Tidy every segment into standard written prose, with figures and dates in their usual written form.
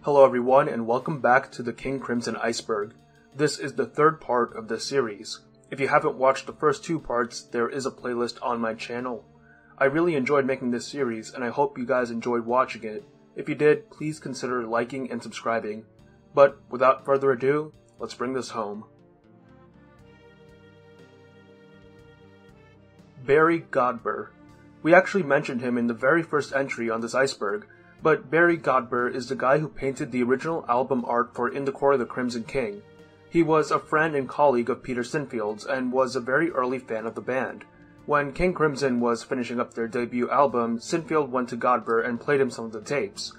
Hello everyone, and welcome back to the King Crimson Iceberg. This is the third part of this series. If you haven't watched the first two parts, there is a playlist on my channel. I really enjoyed making this series, and I hope you guys enjoyed watching it. If you did, please consider liking and subscribing. But without further ado, let's bring this home. Barry Godber. We actually mentioned him in the very first entry on this iceberg, but Barry Godber is the guy who painted the original album art for In the Court of the Crimson King. He was a friend and colleague of Peter Sinfield's and was a very early fan of the band. When King Crimson was finishing up their debut album, Sinfield went to Godber and played him some of the tapes.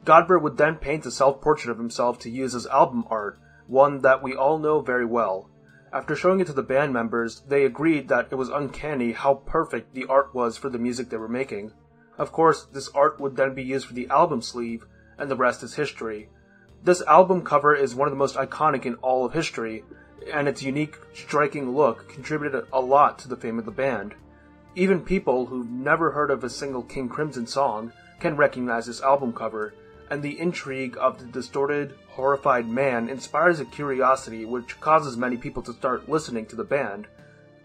Godber would then paint a self-portrait of himself to use as album art, one that we all know very well. After showing it to the band members, they agreed that it was uncanny how perfect the art was for the music they were making. Of course, this art would then be used for the album sleeve, and the rest is history. This album cover is one of the most iconic in all of history, and its unique, striking look contributed a lot to the fame of the band. Even people who've never heard of a single King Crimson song can recognize this album cover, and the intrigue of the distorted, horrified man inspires a curiosity which causes many people to start listening to the band.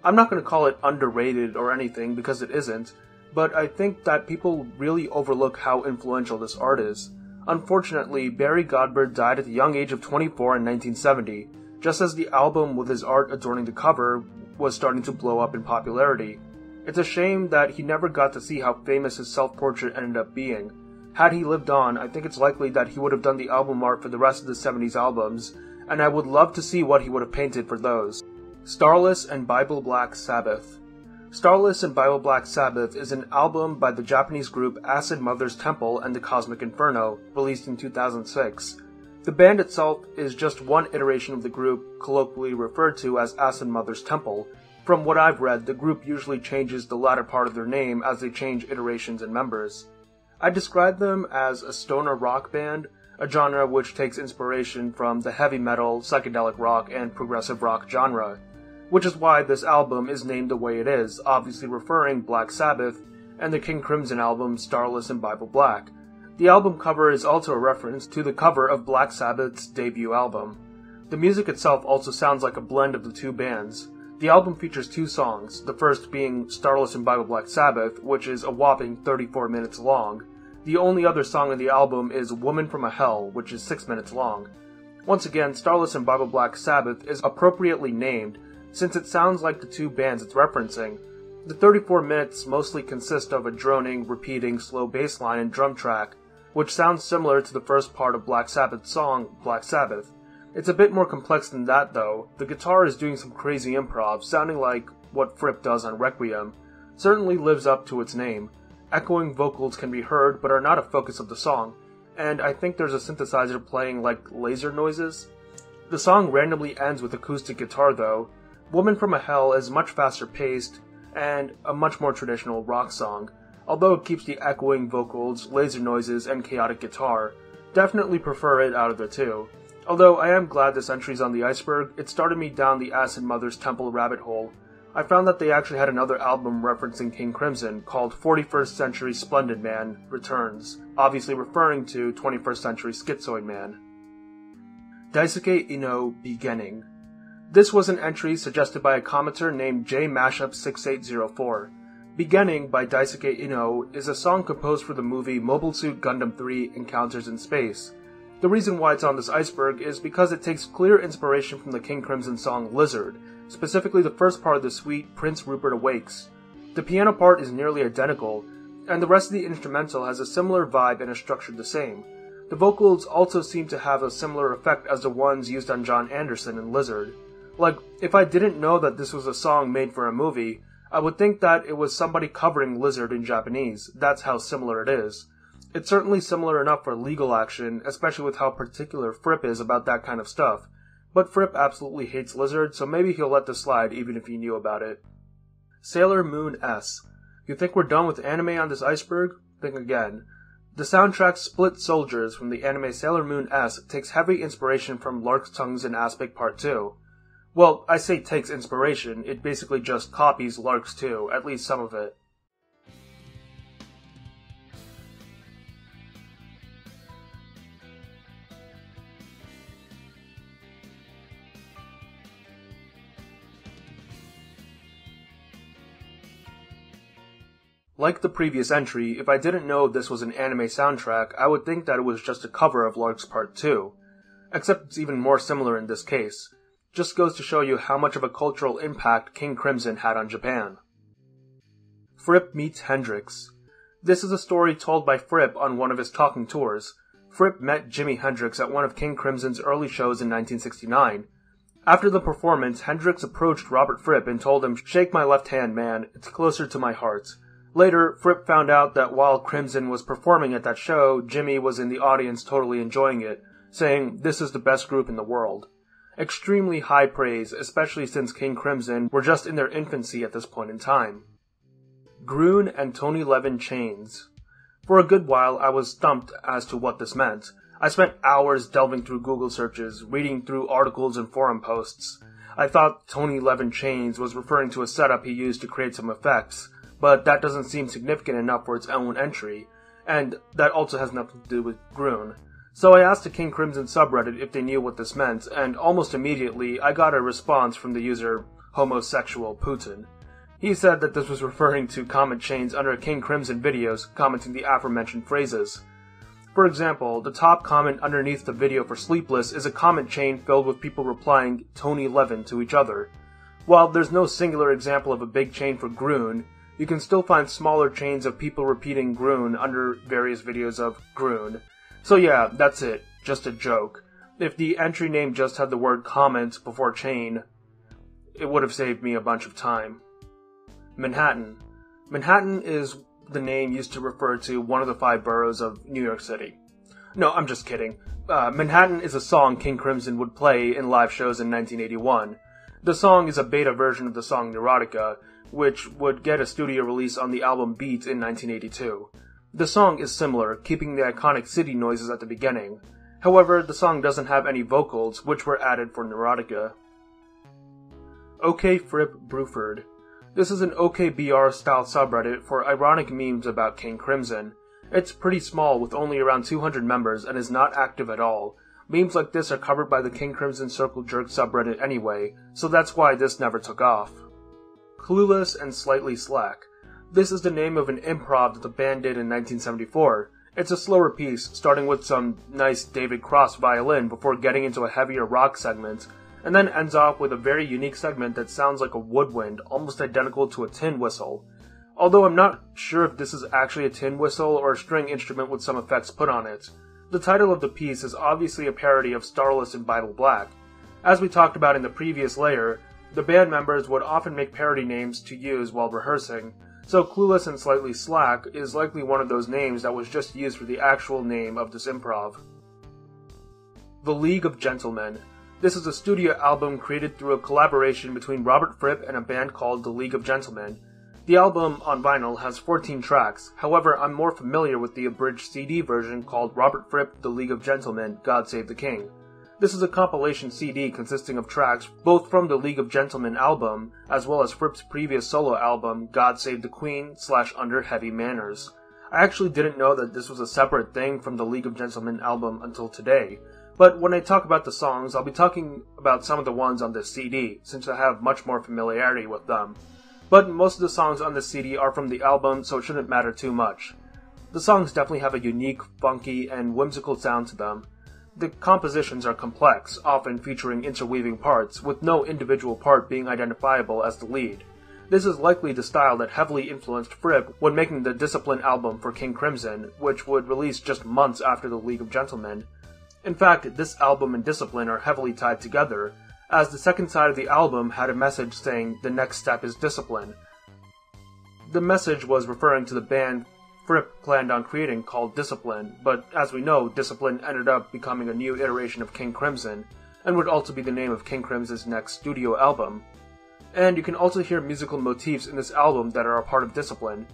I'm not going to call it underrated or anything because it isn't, but I think that people really overlook how influential this art is. Unfortunately, Barry Godber died at the young age of 24 in 1970, just as the album with his art adorning the cover was starting to blow up in popularity. It's a shame that he never got to see how famous his self-portrait ended up being. Had he lived on, I think it's likely that he would have done the album art for the rest of the 70s albums, and I would love to see what he would have painted for those. Starless and Bible Black Sabbath. Starless and Bible Black Sabbath is an album by the Japanese group Acid Mother's Temple and the Cosmic Inferno, released in 2006. The band itself is just one iteration of the group, colloquially referred to as Acid Mother's Temple. From what I've read, the group usually changes the latter part of their name as they change iterations and members. I describe them as a stoner rock band, a genre which takes inspiration from the heavy metal, psychedelic rock, and progressive rock genre, which is why this album is named the way it is, obviously referring Black Sabbath and the King Crimson album Starless and Bible Black. The album cover is also a reference to the cover of Black Sabbath's debut album. The music itself also sounds like a blend of the two bands. The album features two songs, the first being Starless and Bible Black Sabbath, which is a whopping 34 minutes long. The only other song on the album is Woman from a Hell, which is 6 minutes long. Once again, Starless and Bible Black Sabbath is appropriately named, since it sounds like the two bands it's referencing. The 34 minutes mostly consist of a droning, repeating, slow bass line and drum track, which sounds similar to the first part of Black Sabbath's song, Black Sabbath. It's a bit more complex than that though. The guitar is doing some crazy improv, sounding like what Fripp does on Requiem. Certainly lives up to its name. Echoing vocals can be heard, but are not a focus of the song, and I think there's a synthesizer playing like laser noises. The song randomly ends with acoustic guitar though. Woman from a Hell is much faster paced, and a much more traditional rock song, although it keeps the echoing vocals, laser noises, and chaotic guitar. Definitely prefer it out of the two. Although I am glad this entry's on the iceberg, it started me down the Acid Mother's Temple rabbit hole. I found that they actually had another album referencing King Crimson called 41st Century Splendid Man Returns, obviously referring to 21st Century Schizoid Man. Daisuke Ino Beginning. This was an entry suggested by a commenter named JMashup6804. Beginning by Daisuke Ino is a song composed for the movie Mobile Suit Gundam 3 Encounters in Space. The reason why it's on this iceberg is because it takes clear inspiration from the King Crimson song Lizard, specifically the first part of the suite Prince Rupert Awakes. The piano part is nearly identical, and the rest of the instrumental has a similar vibe and is structured the same. The vocals also seem to have a similar effect as the ones used on John Anderson in Lizard. Like, if I didn't know that this was a song made for a movie, I would think that it was somebody covering Lizard in Japanese. That's how similar it is. It's certainly similar enough for legal action, especially with how particular Fripp is about that kind of stuff. But Fripp absolutely hates Lizard, so maybe he'll let this slide even if he knew about it. Sailor Moon S. You think we're done with anime on this iceberg? Think again. The soundtrack Split Soldiers from the anime Sailor Moon S takes heavy inspiration from Lark's Tongues and Aspect Part 2. Well, I say takes inspiration, it basically just copies Lark's 2, at least some of it. Like the previous entry, if I didn't know this was an anime soundtrack, I would think that it was just a cover of Lark's Part 2. Except it's even more similar in this case. Just goes to show you how much of a cultural impact King Crimson had on Japan. Fripp meets Hendrix. This is a story told by Fripp on one of his talking tours. Fripp met Jimi Hendrix at one of King Crimson's early shows in 1969. After the performance, Hendrix approached Robert Fripp and told him, "Shake my left hand, man, it's closer to my heart." Later, Fripp found out that while Crimson was performing at that show, Jimi was in the audience totally enjoying it, saying, "This is the best group in the world." Extremely high praise, especially since King Crimson were just in their infancy at this point in time. Groon and Tony Levin chains. For a good while, I was stumped as to what this meant. I spent hours delving through Google searches, reading through articles and forum posts. I thought Tony Levin chains was referring to a setup he used to create some effects, but that doesn't seem significant enough for its own entry, and that also has nothing to do with Groon. So I asked the King Crimson subreddit if they knew what this meant, and almost immediately I got a response from the user Homosexual Putin. He said that this was referring to comment chains under King Crimson videos commenting the aforementioned phrases. For example, the top comment underneath the video for Sleepless is a comment chain filled with people replying Tony Levin to each other. While there's no singular example of a big chain for Groon, you can still find smaller chains of people repeating Groon under various videos of Groon. So yeah, that's it, just a joke. If the entry name just had the word comment before chain, it would have saved me a bunch of time. Manhattan. Manhattan is the name used to refer to one of the 5 boroughs of New York City. No, I'm just kidding. Manhattan is a song King Crimson would play in live shows in 1981. The song is a beta version of the song Neurotica, which would get a studio release on the album Beat in 1982. The song is similar, keeping the iconic city noises at the beginning. However, the song doesn't have any vocals, which were added for Neurotica. OK Fripp Bruford. This is an OKBR-style subreddit for ironic memes about King Crimson. It's pretty small with only around 200 members and is not active at all. Memes like this are covered by the King Crimson Circle Jerk subreddit anyway, so that's why this never took off. Clueless and Slightly Slack. This is the name of an improv that the band did in 1974. It's a slower piece, starting with some nice David Cross violin before getting into a heavier rock segment, and then ends off with a very unique segment that sounds like a woodwind, almost identical to a tin whistle. Although I'm not sure if this is actually a tin whistle or a string instrument with some effects put on it. The title of the piece is obviously a parody of Starless in Bible Black. As we talked about in the previous layer, the band members would often make parody names to use while rehearsing, so Clueless and Slightly Slack is likely one of those names that was just used for the actual name of this improv. The League of Gentlemen. This is a studio album created through a collaboration between Robert Fripp and a band called The League of Gentlemen. The album on vinyl has 14 tracks, however I'm more familiar with the abridged CD version called Robert Fripp, The League of Gentlemen, God Save the King. This is a compilation CD consisting of tracks both from the League of Gentlemen album, as well as Fripp's previous solo album, God Save the Queen / Under Heavy Manners. I actually didn't know that this was a separate thing from the League of Gentlemen album until today. But when I talk about the songs, I'll be talking about some of the ones on this CD, since I have much more familiarity with them. But most of the songs on this CD are from the album, so it shouldn't matter too much. The songs definitely have a unique, funky, and whimsical sound to them. The compositions are complex, often featuring interweaving parts, with no individual part being identifiable as the lead. This is likely the style that heavily influenced Fripp when making the Discipline album for King Crimson, which would release just months after the League of Gentlemen. In fact, this album and Discipline are heavily tied together, as the second side of the album had a message saying the next step is Discipline. The message was referring to the band Fripp planned on creating called Discipline, but as we know, Discipline ended up becoming a new iteration of King Crimson, and would also be the name of King Crimson's next studio album. And you can also hear musical motifs in this album that are a part of Discipline.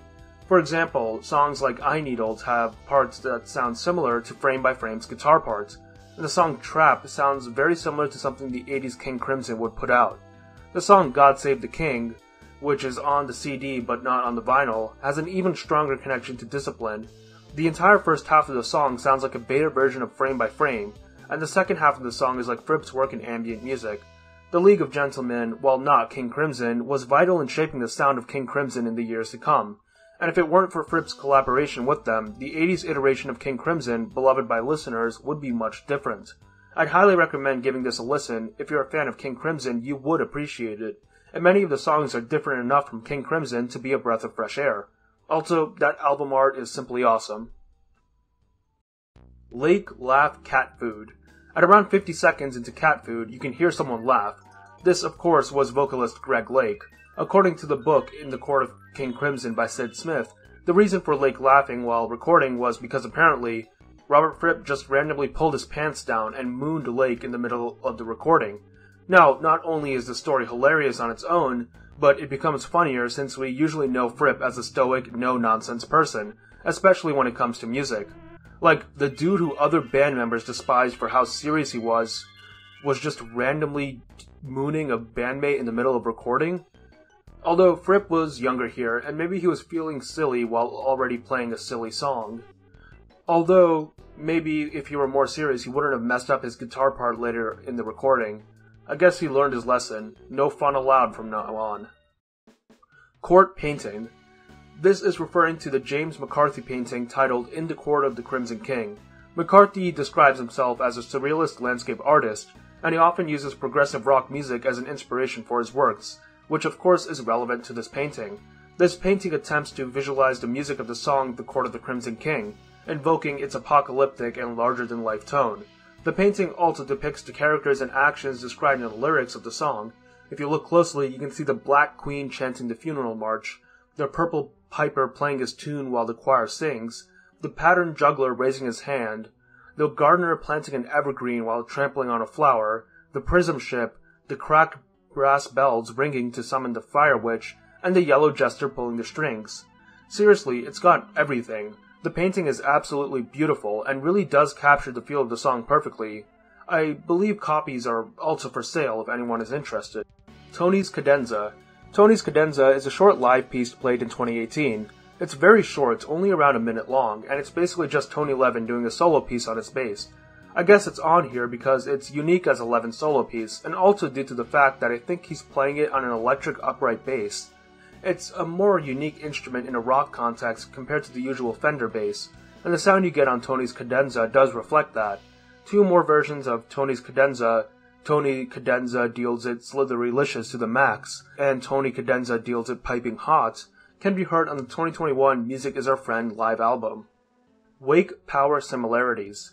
For example, songs like Eye Needles have parts that sound similar to Frame by Frame's guitar parts, and the song Trap sounds very similar to something the 80s King Crimson would put out. The song God Save the King, which is on the CD but not on the vinyl, has an even stronger connection to Discipline. The entire first half of the song sounds like a beta version of Frame by Frame, and the second half of the song is like Fripp's work in ambient music. The League of Gentlemen, while not King Crimson, was vital in shaping the sound of King Crimson in the years to come. and if it weren't for Fripp's collaboration with them, the 80s iteration of King Crimson, beloved by listeners, would be much different. I'd highly recommend giving this a listen. If you're a fan of King Crimson, you would appreciate it, and many of the songs are different enough from King Crimson to be a breath of fresh air. Also, that album art is simply awesome. Lake Laugh Cat Food. At around 50 seconds into Cat Food, you can hear someone laugh. This, of course, was vocalist Greg Lake. According to the book In the Court of King Crimson by Sid Smith, the reason for Lake laughing while recording was because apparently Robert Fripp just randomly pulled his pants down and mooned Lake in the middle of the recording. Now, not only is the story hilarious on its own, but it becomes funnier since we usually know Fripp as a stoic, no-nonsense person, especially when it comes to music. Like, the dude who other band members despised for how serious he was just randomly mooning a bandmate in the middle of recording. Although Fripp was younger here, and maybe he was feeling silly while already playing a silly song. Although, maybe if he were more serious he wouldn't have messed up his guitar part later in the recording. I guess he learned his lesson. No fun allowed from now on. Court Painting. This is referring to the James McCarthy painting titled In the Court of the Crimson King. McCarthy describes himself as a surrealist landscape artist, and he often uses progressive rock music as an inspiration for his works, which of course is relevant to this painting. This painting attempts to visualize the music of the song The Court of the Crimson King, invoking its apocalyptic and larger-than-life tone. The painting also depicts the characters and actions described in the lyrics of the song. If you look closely, you can see the Black Queen chanting the funeral march, the purple piper playing his tune while the choir sings, the patterned juggler raising his hand, the gardener planting an evergreen while trampling on a flower, the prism ship, the cracked brass bells ringing to summon the fire witch, and the yellow jester pulling the strings. Seriously, it's got everything. The painting is absolutely beautiful and really does capture the feel of the song perfectly. I believe copies are also for sale if anyone is interested. Tony's Cadenza. Tony's Cadenza is a short live piece played in 2018. It's very short, only around a minute long, and it's basically just Tony Levin doing a solo piece on his bass. I guess it's on here because it's unique as a Levin solo piece, and also due to the fact that I think he's playing it on an electric upright bass. It's a more unique instrument in a rock context compared to the usual Fender bass, and the sound you get on Tony's Cadenza does reflect that. Two more versions of Tony's Cadenza, Tony Cadenza deals it slithery-licious to the max, and Tony Cadenza deals it piping hot, can be heard on the 2021 Music Is Our Friend live album. Wake Power Similarities.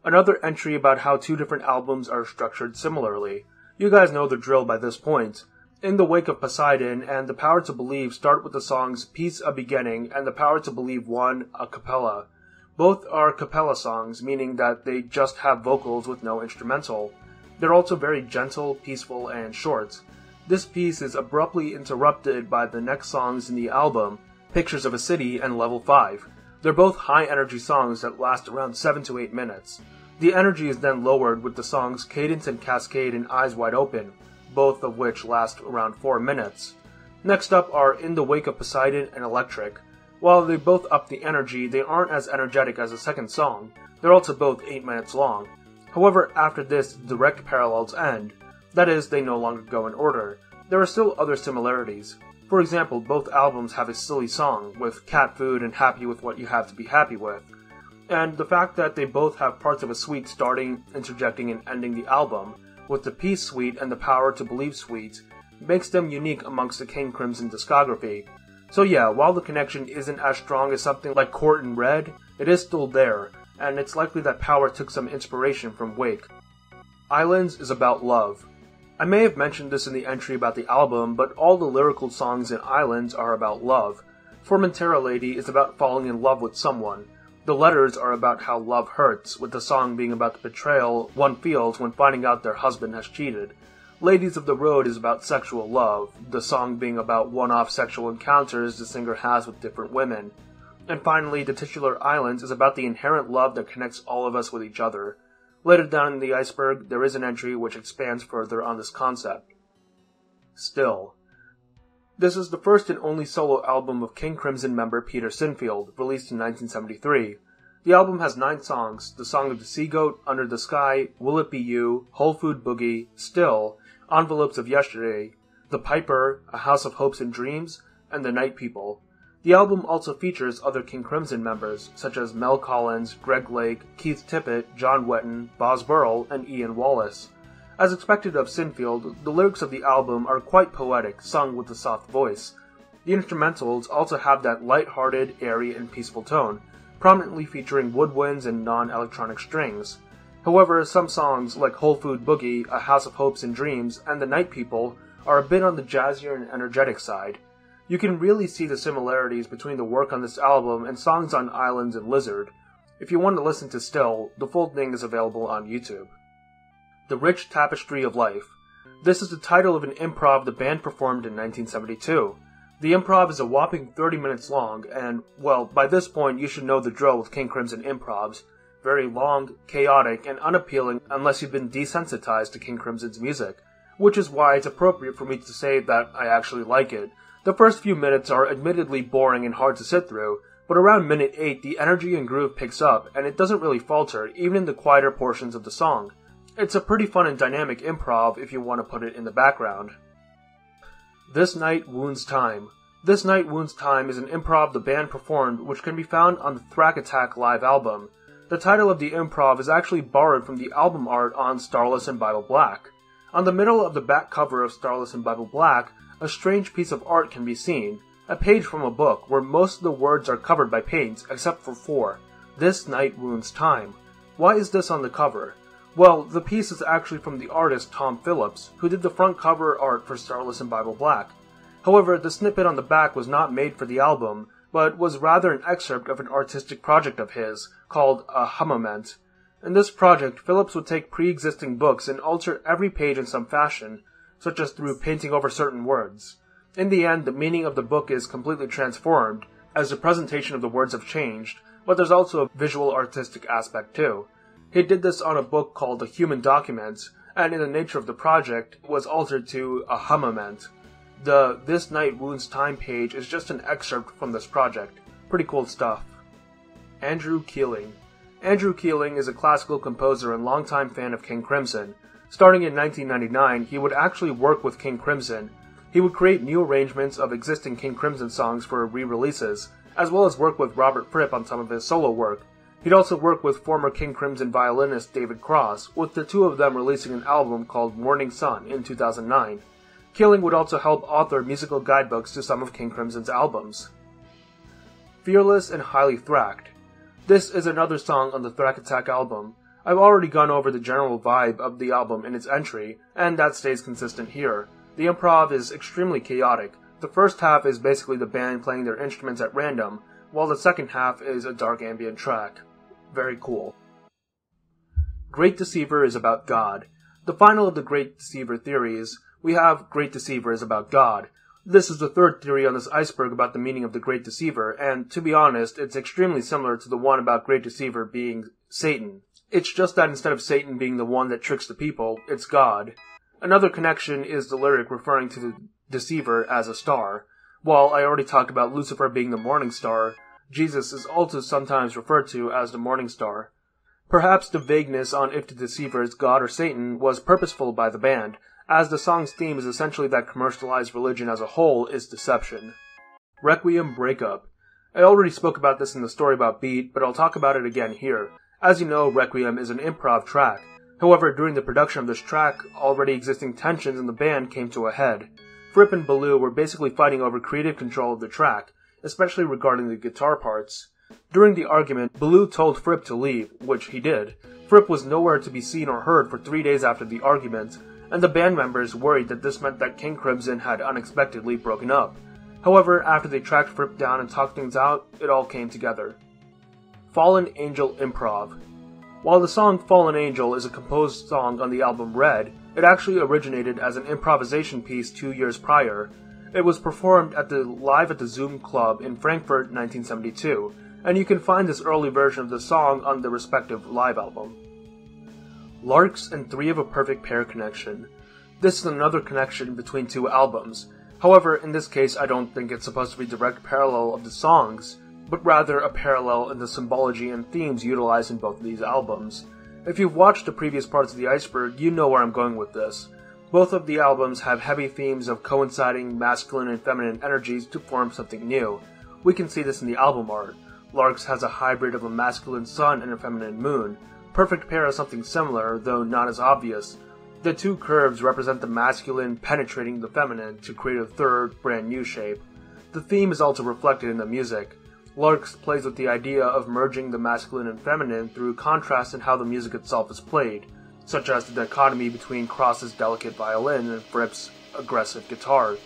Another entry about how two different albums are structured similarly. You guys know the drill by this point. In the Wake of Poseidon and The Power to Believe start with the songs Peace a Beginning and The Power to Believe 1 a cappella. Both are cappella songs, meaning that they just have vocals with no instrumental. They're also very gentle, peaceful, and short. This piece is abruptly interrupted by the next songs in the album, Pictures of a City and Level 5. They're both high-energy songs that last around 7 to 8 minutes. The energy is then lowered with the songs Cadence and Cascade and Eyes Wide Open, both of which last around 4 minutes. Next up are In the Wake of Poseidon and Electric. While they both up the energy, they aren't as energetic as the second song. They're also both 8 minutes long. However, after this, the direct parallels end. That is, they no longer go in order. There are still other similarities. For example, both albums have a silly song, with Cat Food and Happy With What You Have to Be Happy With. And the fact that they both have parts of a suite starting, interjecting, and ending the album, with the Peace Suite and the Power to Believe Suite, makes them unique amongst the King Crimson discography. So yeah, while the connection isn't as strong as something like Court and Red, it is still there, and it's likely that Power took some inspiration from Wake. Islands is about love. I may have mentioned this in the entry about the album, but all the lyrical songs in Islands are about love. Formentera Lady is about falling in love with someone. The letters are about how love hurts, with the song being about the betrayal one feels when finding out their husband has cheated. Ladies of the Road is about sexual love, the song being about one-off sexual encounters the singer has with different women. And finally, the titular Islands is about the inherent love that connects all of us with each other. Later down in the Iceberg, there is an entry which expands further on this concept. Still. This is the first and only solo album of King Crimson member Peter Sinfield, released in 1973. The album has 9 songs: The Song of the Sea Goat, Under the Sky, Will It Be You, Whole Food Boogie, Still, Envelopes of Yesterday, The Piper, A House of Hopes and Dreams, and The Night People. The album also features other King Crimson members, such as Mel Collins, Greg Lake, Keith Tippett, John Wetton, Boz Burrell, and Ian Wallace. As expected of Sinfield, the lyrics of the album are quite poetic, sung with a soft voice. The instrumentals also have that light-hearted, airy, and peaceful tone, prominently featuring woodwinds and non-electronic strings. However, some songs like Whole Food Boogie, A House of Hopes and Dreams, and The Night People are a bit on the jazzier and energetic side. You can really see the similarities between the work on this album and songs on Islands and Lizard. If you want to listen to Still, the full thing is available on YouTube. The Rich Tapestry of Life. This is the title of an improv the band performed in 1972. The improv is a whopping 30 minutes long, and, well, by this point you should know the drill with King Crimson improvs. Very long, chaotic, and unappealing unless you've been desensitized to King Crimson's music, which is why it's appropriate for me to say that I actually like it. The first few minutes are admittedly boring and hard to sit through, but around minute 8 the energy and groove picks up, and it doesn't really falter, even in the quieter portions of the song. It's a pretty fun and dynamic improv if you want to put it in the background. This Night Wounds Time. This Night Wounds Time is an improv the band performed which can be found on the Thrack Attack live album. The title of the improv is actually borrowed from the album art on Starless and Bible Black. On the middle of the back cover of Starless and Bible Black, a strange piece of art can be seen, a page from a book where most of the words are covered by paint except for 4. This Night Wounds Time. Why is this on the cover? Well, the piece is actually from the artist Tom Phillips, who did the front cover art for Starless and Bible Black. However, the snippet on the back was not made for the album, but was rather an excerpt of an artistic project of his, called A Humament. In this project, Phillips would take pre-existing books and alter every page in some fashion, such as through painting over certain words. In the end, the meaning of the book is completely transformed, as the presentation of the words have changed, but there's also a visual artistic aspect too. He did this on a book called The Human Document, and in the nature of the project, was altered to A Humament. The This Night Wounds Time page is just an excerpt from this project. Pretty cool stuff. Andrew Keeling. Andrew Keeling is a classical composer and longtime fan of King Crimson. Starting in 1999, he would actually work with King Crimson. He would create new arrangements of existing King Crimson songs for re-releases, as well as work with Robert Fripp on some of his solo work. He'd also work with former King Crimson violinist David Cross, with the two of them releasing an album called Morning Sun in 2009. Keeling would also help author musical guidebooks to some of King Crimson's albums. Fearless and Highly Thracked. This is another song on the Thrack Attack album. I've already gone over the general vibe of the album in its entry, and that stays consistent here. The improv is extremely chaotic. The first half is basically the band playing their instruments at random, while the second half is a dark ambient track. Very cool. Great Deceiver is about God. The final of the Great Deceiver theories, we have Great Deceiver is about God. This is the third theory on this iceberg about the meaning of the Great Deceiver, and to be honest, it's extremely similar to the one about Great Deceiver being Satan. It's just that instead of Satan being the one that tricks the people, it's God. Another connection is the lyric referring to the deceiver as a star. While I already talked about Lucifer being the morning star, Jesus is also sometimes referred to as the morning star. Perhaps the vagueness on if the deceiver is God or Satan was purposeful by the band, as the song's theme is essentially that commercialized religion as a whole is deception. Requiem Breakup. I already spoke about this in the story about Beat, but I'll talk about it again here. As you know, Requiem is an improv track. However, during the production of this track, already existing tensions in the band came to a head. Fripp and Ballou were basically fighting over creative control of the track, especially regarding the guitar parts. During the argument, Ballou told Fripp to leave, which he did. Fripp was nowhere to be seen or heard for 3 days after the argument, and the band members worried that this meant that King Crimson had unexpectedly broken up. However, after they tracked Fripp down and talked things out, it all came together. Fallen Angel Improv. While the song Fallen Angel is a composed song on the album Red, it actually originated as an improvisation piece 2 years prior. It was performed live at the Zoom Club in Frankfurt 1972, and you can find this early version of the song on the respective live album. Larks and Three of a Perfect Pair Connection. This is another connection between two albums. However, in this case I don't think it's supposed to be a direct parallel of the songs, but rather a parallel in the symbology and themes utilized in both of these albums. If you've watched the previous parts of the Iceberg, you know where I'm going with this. Both of the albums have heavy themes of coinciding masculine and feminine energies to form something new. We can see this in the album art. Larks has a hybrid of a masculine sun and a feminine moon. Perfect Pair has something similar, though not as obvious. The two curves represent the masculine penetrating the feminine to create a third, brand new shape. The theme is also reflected in the music. Larks plays with the idea of merging the masculine and feminine through contrast in how the music itself is played, such as the dichotomy between Cross's delicate violin and Fripp's aggressive guitar.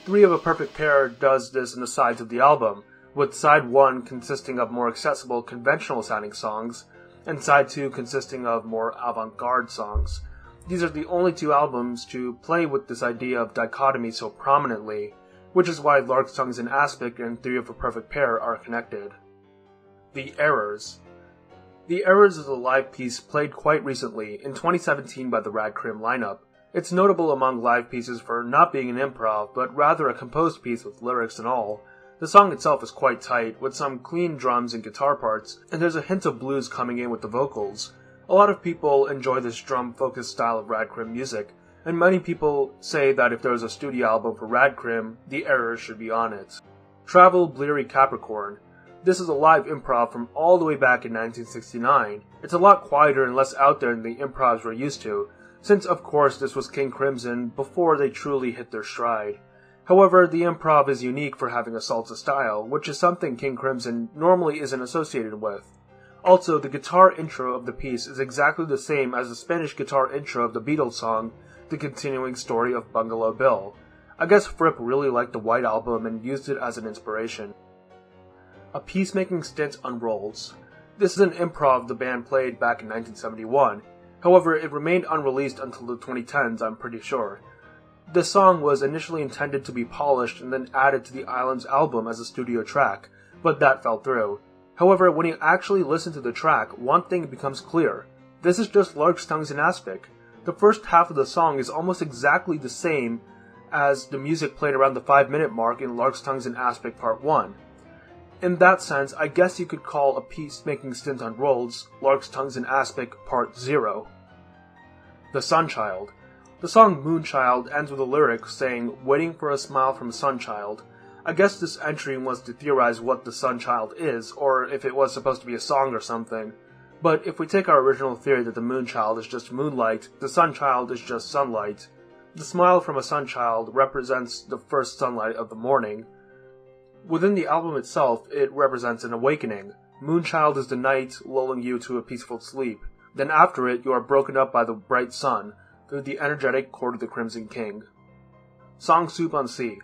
Three of A Perfect Pair does this in the sides of the album, with side 1 consisting of more accessible, conventional-sounding songs, and side 2 consisting of more avant-garde songs. These are the only two albums to play with this idea of dichotomy so prominently, which is why Lark's Tongues in Aspic and Three of A Perfect Pair are connected. The Errors. The Errors is a live piece played quite recently, in 2017 by the Rad Crim lineup. It's notable among live pieces for not being an improv, but rather a composed piece with lyrics and all. The song itself is quite tight, with some clean drums and guitar parts, and there's a hint of blues coming in with the vocals. A lot of people enjoy this drum-focused style of Rad Crim music, and many people say that if there was a studio album for Rad Crim, The Errors should be on it. Travel Bleary Capricorn. This is a live improv from all the way back in 1969. It's a lot quieter and less out there than the improvs we're used to, since of course this was King Crimson before they truly hit their stride. However, the improv is unique for having a salsa style, which is something King Crimson normally isn't associated with. Also, the guitar intro of the piece is exactly the same as the Spanish guitar intro of the Beatles song, The Continuing Story of Bungalow Bill. I guess Fripp really liked the White Album and used it as an inspiration. A Peacemaking Stint unrolls. This is an improv the band played back in 1971. However, it remained unreleased until the 2010s, I'm pretty sure. The song was initially intended to be polished and then added to the Islands album as a studio track, but that fell through. However, when you actually listen to the track, one thing becomes clear. This is just Lark's Tongues in Aspic. The first half of the song is almost exactly the same as the music played around the 5-minute mark in Lark's Tongues in Aspic Part 1. In that sense, I guess you could call A Peacemaking Stint unrolls Lark's Tongues in Aspic Part 0. The Sunchild. The song Moonchild ends with a lyric saying, "Waiting for a smile from a sunchild." I guess this entry wants to theorize what the Sunchild is, or if it was supposed to be a song or something. But if we take our original theory that the Moonchild is just moonlight, the Sunchild is just sunlight. The smile from a sunchild represents the first sunlight of the morning. Within the album itself, it represents an awakening. Moonchild is the night, lulling you to a peaceful sleep. Then after it, you are broken up by the bright sun, through the energetic Court of the Crimson King. Song Soup on Sea.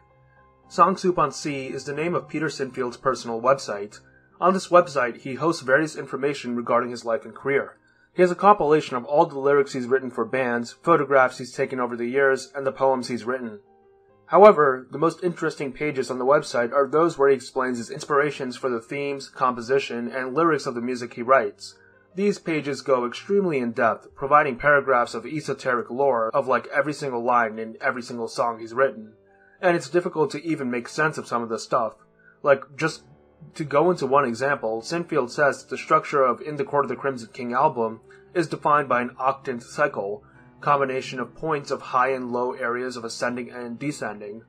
Song Soup on Sea is the name of Peter Sinfield's personal website. On this website, he hosts various information regarding his life and career. He has a compilation of all the lyrics he's written for bands, photographs he's taken over the years, and the poems he's written. However, the most interesting pages on the website are those where he explains his inspirations for the themes, composition, and lyrics of the music he writes. These pages go extremely in-depth, providing paragraphs of esoteric lore of like every single line in every single song he's written. And it's difficult to even make sense of some of this stuff. Like, just to go into one example, Sinfield says that the structure of In the Court of the Crimson King album is defined by an octant cycle, combination of points of high and low areas of ascending and descending.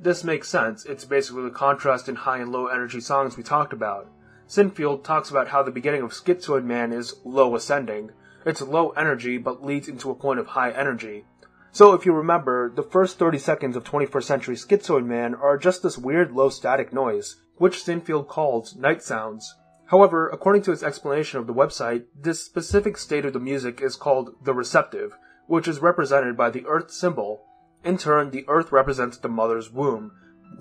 This makes sense. It's basically the contrast in high and low energy songs we talked about. Sinfield talks about how the beginning of Schizoid Man is low ascending. It's low energy but leads into a point of high energy. So if you remember, the first 30 seconds of 21st Century Schizoid Man are just this weird low static noise, which Sinfield calls night sounds. However, according to his explanation of the website, this specific state of the music is called the receptive, which is represented by the earth symbol. In turn, the earth represents the mother's womb,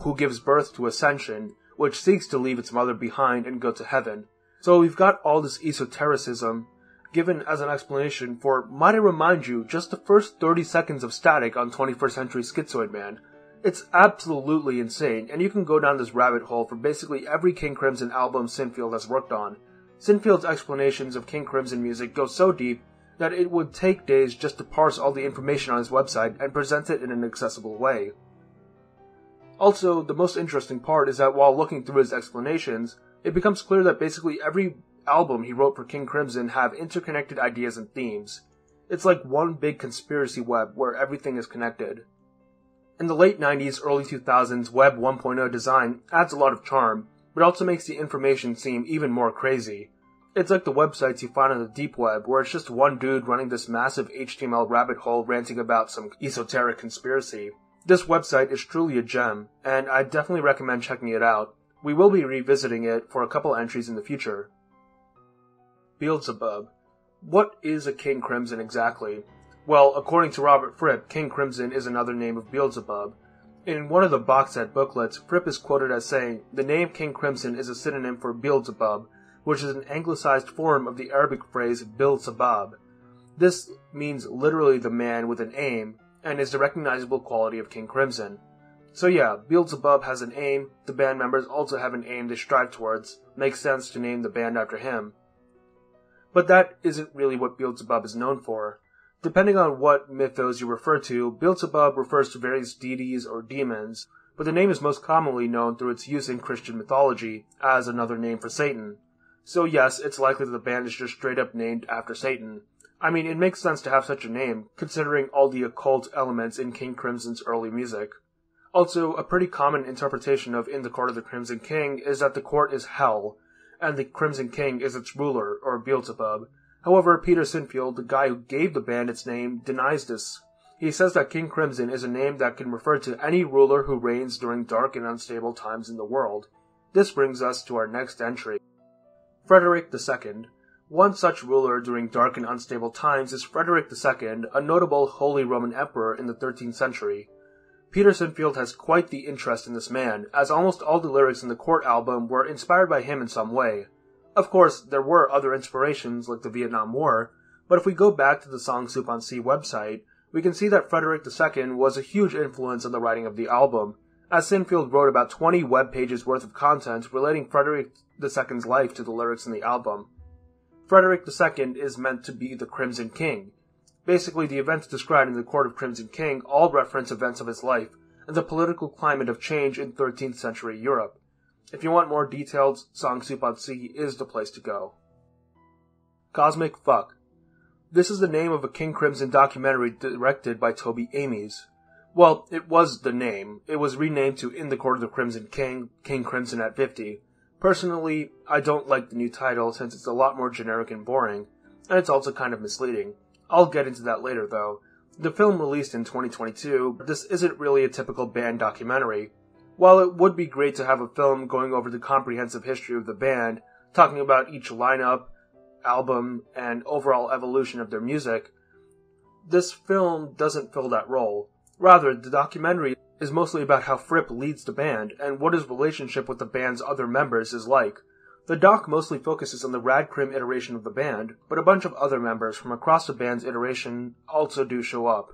who gives birth to ascension, which seeks to leave its mother behind and go to heaven. So we've got all this esotericism given as an explanation for, might I remind you, just the first 30 seconds of static on 21st Century Schizoid Man. It's absolutely insane, and you can go down this rabbit hole for basically every King Crimson album Sinfield has worked on. Sinfield's explanations of King Crimson music go so deep that it would take days just to parse all the information on his website and present it in an accessible way. Also, the most interesting part is that while looking through his explanations, it becomes clear that basically every album he wrote for King Crimson have interconnected ideas and themes. It's like one big conspiracy web where everything is connected. In the late 90s, early 2000s, Web 1.0 design adds a lot of charm, but also makes the information seem even more crazy. It's like the websites you find on the deep web, where it's just one dude running this massive HTML rabbit hole ranting about some esoteric conspiracy. This website is truly a gem, and I definitely recommend checking it out. We will be revisiting it for a couple entries in the future. Beelzebub. What is a King Crimson exactly? Well, according to Robert Fripp, King Crimson is another name of Beelzebub. In one of the box set booklets, Fripp is quoted as saying, "The name King Crimson is a synonym for Beelzebub, which is an anglicized form of the Arabic phrase Bil Sabab. This means literally the man with an aim, and is the recognizable quality of King Crimson." So yeah, Beelzebub has an aim, the band members also have an aim they strive towards. Makes sense to name the band after him. But that isn't really what Beelzebub is known for. Depending on what mythos you refer to, Beelzebub refers to various deities or demons, but the name is most commonly known through its use in Christian mythology as another name for Satan. So yes, it's likely that the band is just straight up named after Satan. I mean, it makes sense to have such a name, considering all the occult elements in King Crimson's early music. Also, a pretty common interpretation of In the Court of the Crimson King is that the court is hell, and the Crimson King is its ruler, or Beelzebub. However, Peter Sinfield, the guy who gave the band its name, denies this. He says that King Crimson is a name that can refer to any ruler who reigns during dark and unstable times in the world. This brings us to our next entry. Frederick II. One such ruler during dark and unstable times is Frederick II, a notable Holy Roman Emperor in the 13th century. Peter Sinfield has quite the interest in this man, as almost all the lyrics in the Court album were inspired by him in some way. Of course, there were other inspirations like the Vietnam War, but if we go back to the Song Soup on Sea website, we can see that Frederick II was a huge influence on the writing of the album, as Sinfield wrote about 20 web pages worth of content relating Frederick II's life to the lyrics in the album. Frederick II is meant to be the Crimson King. Basically, the events described in the Court of Crimson King all reference events of his life and the political climate of change in 13th century Europe. If you want more details, Song Soup on Sea is the place to go. Cosmic Fuck. This is the name of a King Crimson documentary directed by Toby Amies. Well, it was the name. It was renamed to In the Court of the Crimson King, King Crimson at 50. Personally, I don't like the new title since it's a lot more generic and boring, and it's also kind of misleading. I'll get into that later though. The film released in 2022, but this isn't really a typical band documentary. While it would be great to have a film going over the comprehensive history of the band, talking about each lineup, album, and overall evolution of their music, this film doesn't fill that role. Rather, the documentary is mostly about how Fripp leads the band and what his relationship with the band's other members is like. The doc mostly focuses on the Radcrim iteration of the band, but a bunch of other members from across the band's iteration also do show up,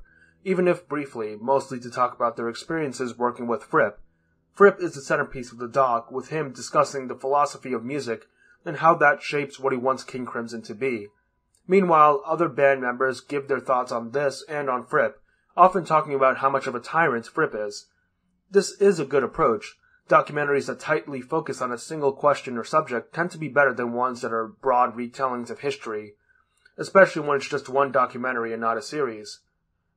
even if briefly, mostly to talk about their experiences working with Fripp. Fripp is the centerpiece of the doc, with him discussing the philosophy of music and how that shapes what he wants King Crimson to be. Meanwhile, other band members give their thoughts on this and on Fripp, often talking about how much of a tyrant Fripp is. This is a good approach. Documentaries that tightly focus on a single question or subject tend to be better than ones that are broad retellings of history, especially when it's just one documentary and not a series.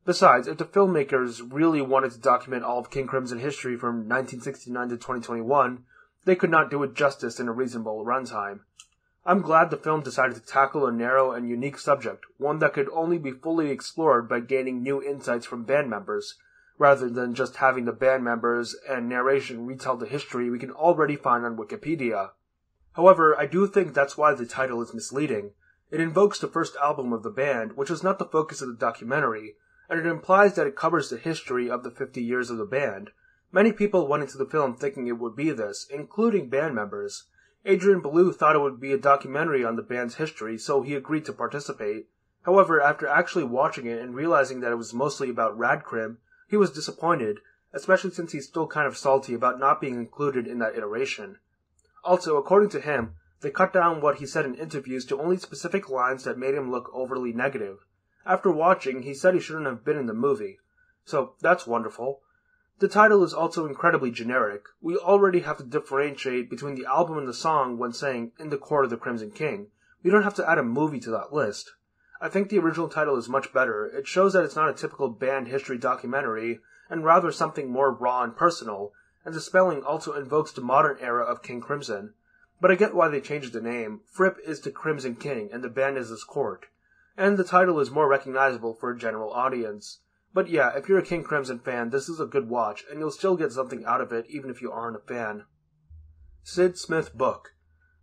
Besides, if the filmmakers really wanted to document all of King Crimson history from 1969 to 2021, they could not do it justice in a reasonable runtime. I'm glad the film decided to tackle a narrow and unique subject, one that could only be fully explored by gaining new insights from band members, rather than just having the band members and narration retell the history we can already find on Wikipedia. However, I do think that's why the title is misleading. It invokes the first album of the band, which is not the focus of the documentary, and it implies that it covers the history of the 50 years of the band. Many people went into the film thinking it would be this, including band members. Adrian Belew thought it would be a documentary on the band's history, so he agreed to participate. However, after actually watching it and realizing that it was mostly about Radcrim, he was disappointed, especially since he's still kind of salty about not being included in that iteration. Also, according to him, they cut down what he said in interviews to only specific lines that made him look overly negative. After watching, he said he shouldn't have been in the movie. So, that's wonderful. The title is also incredibly generic. We already have to differentiate between the album and the song when saying In the Court of the Crimson King. We don't have to add a movie to that list. I think the original title is much better. It shows that it's not a typical band history documentary, and rather something more raw and personal, and the spelling also invokes the modern era of King Crimson. But I get why they changed the name. Fripp is the Crimson King, and the band is his court. And the title is more recognizable for a general audience. But yeah, if you're a King Crimson fan, this is a good watch, and you'll still get something out of it even if you aren't a fan. Sid Smith book.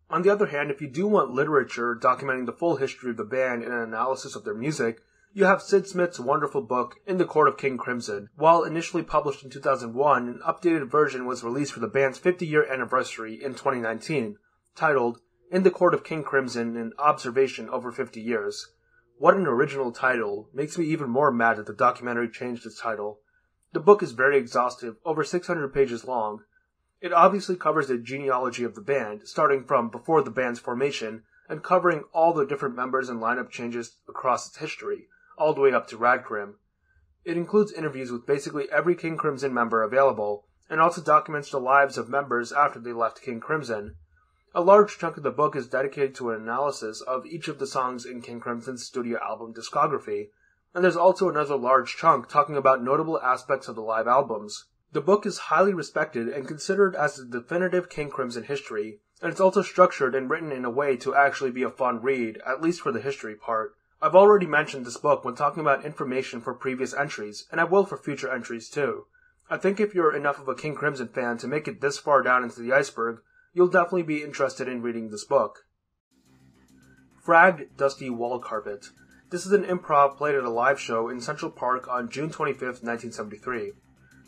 On the other hand, if you do want literature documenting the full history of the band and an analysis of their music, you have Sid Smith's wonderful book, In the Court of King Crimson. While initially published in 2001, an updated version was released for the band's 50-year anniversary in 2019, titled In the Court of King Crimson, an Observation Over 50 Years. What an original title. Makes me even more mad that the documentary changed its title. The book is very exhaustive, over 600 pages long. It obviously covers the genealogy of the band, starting from before the band's formation, and covering all the different members and lineup changes across its history, all the way up to Radcrim. It includes interviews with basically every King Crimson member available, and also documents the lives of members after they left King Crimson. A large chunk of the book is dedicated to an analysis of each of the songs in King Crimson's studio album discography, and there's also another large chunk talking about notable aspects of the live albums. The book is highly respected and considered as the definitive King Crimson history, and it's also structured and written in a way to actually be a fun read, at least for the history part. I've already mentioned this book when talking about information for previous entries, and I will for future entries too. I think if you're enough of a King Crimson fan to make it this far down into the iceberg, you'll definitely be interested in reading this book. Fragged Dusty Wall Carpet. This is an improv played at a live show in Central Park on June 25th, 1973.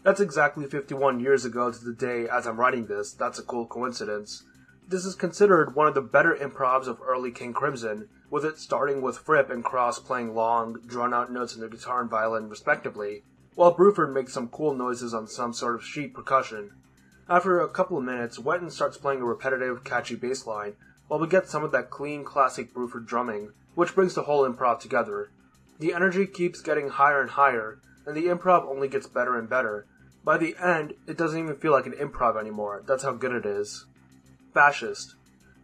That's exactly 51 years ago to the day as I'm writing this. That's a cool coincidence. This is considered one of the better improvs of early King Crimson, with it starting with Fripp and Cross playing long, drawn-out notes on their guitar and violin respectively, while Bruford makes some cool noises on some sort of sheet percussion. After a couple of minutes, Wetton starts playing a repetitive, catchy bass line, while we get some of that clean, classic Bruford drumming, which brings the whole improv together. The energy keeps getting higher and higher, and the improv only gets better and better. By the end, it doesn't even feel like an improv anymore. That's how good it is. Fascist.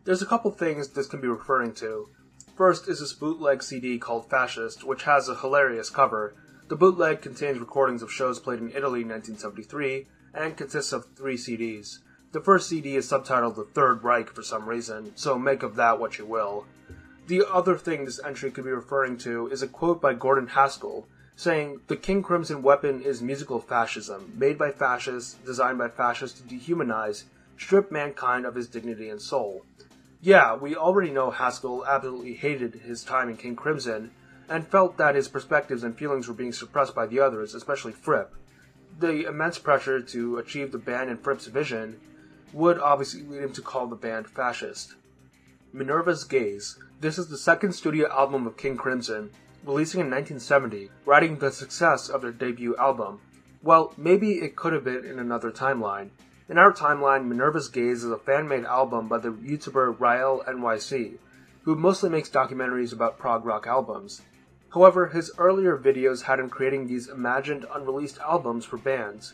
There's a couple things this can be referring to. First is this bootleg CD called Fascist, which has a hilarious cover. The bootleg contains recordings of shows played in Italy in 1973, and consists of 3 CDs. The first CD is subtitled The Third Reich for some reason, so make of that what you will. The other thing this entry could be referring to is a quote by Gordon Haskell, saying, "The King Crimson weapon is musical fascism, made by fascists, designed by fascists to dehumanize, strip mankind of his dignity and soul." Yeah, we already know Haskell absolutely hated his time in King Crimson, and felt that his perspectives and feelings were being suppressed by the others, especially Fripp. The immense pressure to achieve the band and Fripp's vision would obviously lead him to call the band fascist. Minerva's Gaze. This is the second studio album of King Crimson, releasing in 1970, riding the success of their debut album. Well, maybe it could have been in another timeline. In our timeline, Minerva's Gaze is a fan-made album by the YouTuber Rael NYC, who mostly makes documentaries about prog rock albums. However, his earlier videos had him creating these imagined, unreleased albums for bands,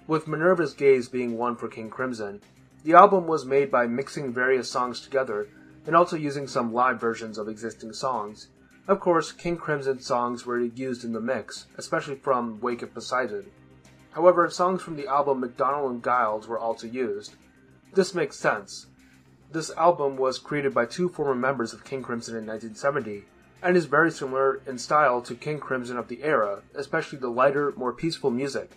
with Minerva's Gaze being one for King Crimson. The album was made by mixing various songs together, and also using some live versions of existing songs. Of course, King Crimson songs were used in the mix, especially from Wake of Poseidon. However, songs from the album McDonald and Giles were also used. This makes sense. This album was created by 2 former members of King Crimson in 1970, and is very similar in style to King Crimson of the era, especially the lighter, more peaceful music.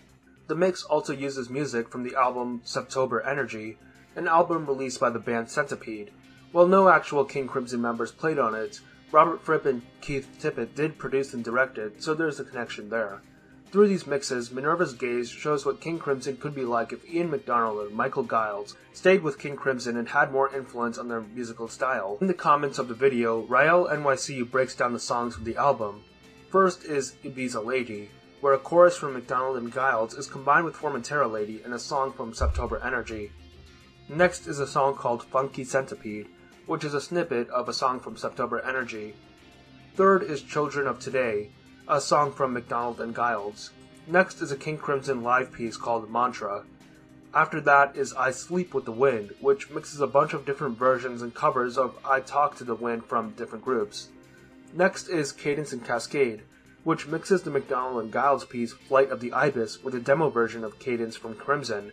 The mix also uses music from the album Septober Energy, an album released by the band Centipede. While no actual King Crimson members played on it, Robert Fripp and Keith Tippett did produce and direct it, so there's a connection there. Through these mixes, Minerva's Gaze shows what King Crimson could be like if Ian MacDonald and Michael Giles stayed with King Crimson and had more influence on their musical style. In the comments of the video, Rael NYC breaks down the songs from the album. First is Ibiza Lady, where a chorus from MacDonald and Giles is combined with Formentera Lady and a song from Septober Energy. Next is a song called Funky Centipede, which is a snippet of a song from Septober Energy. Third is Children of Today, a song from MacDonald and Giles. Next is a King Crimson live piece called Mantra. After that is I Sleep with the Wind, which mixes a bunch of different versions and covers of I Talk to the Wind from different groups. Next is Cadence and Cascade, which mixes the McDonald and Giles piece Flight of the Ibis with a demo version of Cadence from Crimson.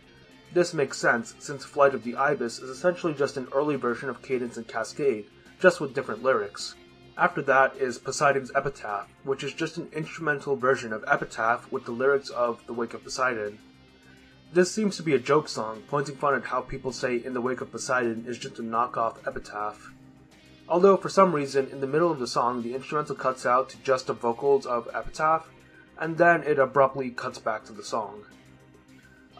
This makes sense, since Flight of the Ibis is essentially just an early version of Cadence and Cascade, just with different lyrics. After that is Poseidon's Epitaph, which is just an instrumental version of Epitaph with the lyrics of The Wake of Poseidon. This seems to be a joke song, pointing fun at how people say In the Wake of Poseidon is just a knockoff Epitaph. Although for some reason, in the middle of the song, the instrumental cuts out to just the vocals of Epitaph, and then it abruptly cuts back to the song.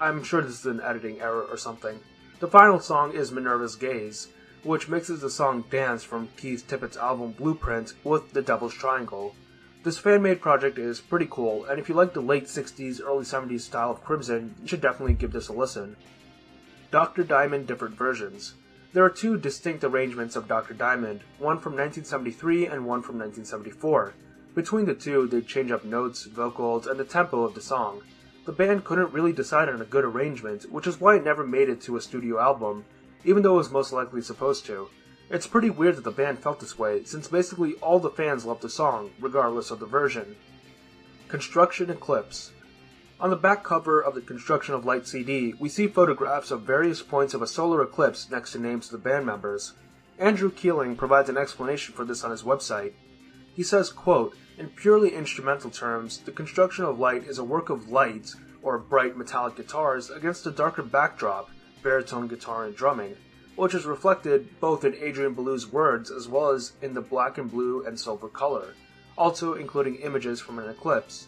I'm sure this is an editing error or something. The final song is Minerva's Gaze, which mixes the song Dance from Keith Tippett's album Blueprint with The Devil's Triangle. This fan-made project is pretty cool, and if you like the late 60s, early 70s style of Crimson, you should definitely give this a listen. Dr. Diamond Different Versions. There are two distinct arrangements of Dr. Diamond, one from 1973 and one from 1974. Between the two, they change up notes, vocals, and the tempo of the song. The band couldn't really decide on a good arrangement, which is why it never made it to a studio album, even though it was most likely supposed to. It's pretty weird that the band felt this way, since basically all the fans loved the song, regardless of the version. Construction Eclipse. On the back cover of the Construction of Light CD, we see photographs of various points of a solar eclipse next to names of the band members. Andrew Keeling provides an explanation for this on his website. He says, quote, "In purely instrumental terms, the Construction of Light is a work of light, or bright metallic guitars, against a darker backdrop, baritone guitar and drumming, which is reflected both in Adrian Belew's words as well as in the black and blue and silver color, also including images from an eclipse.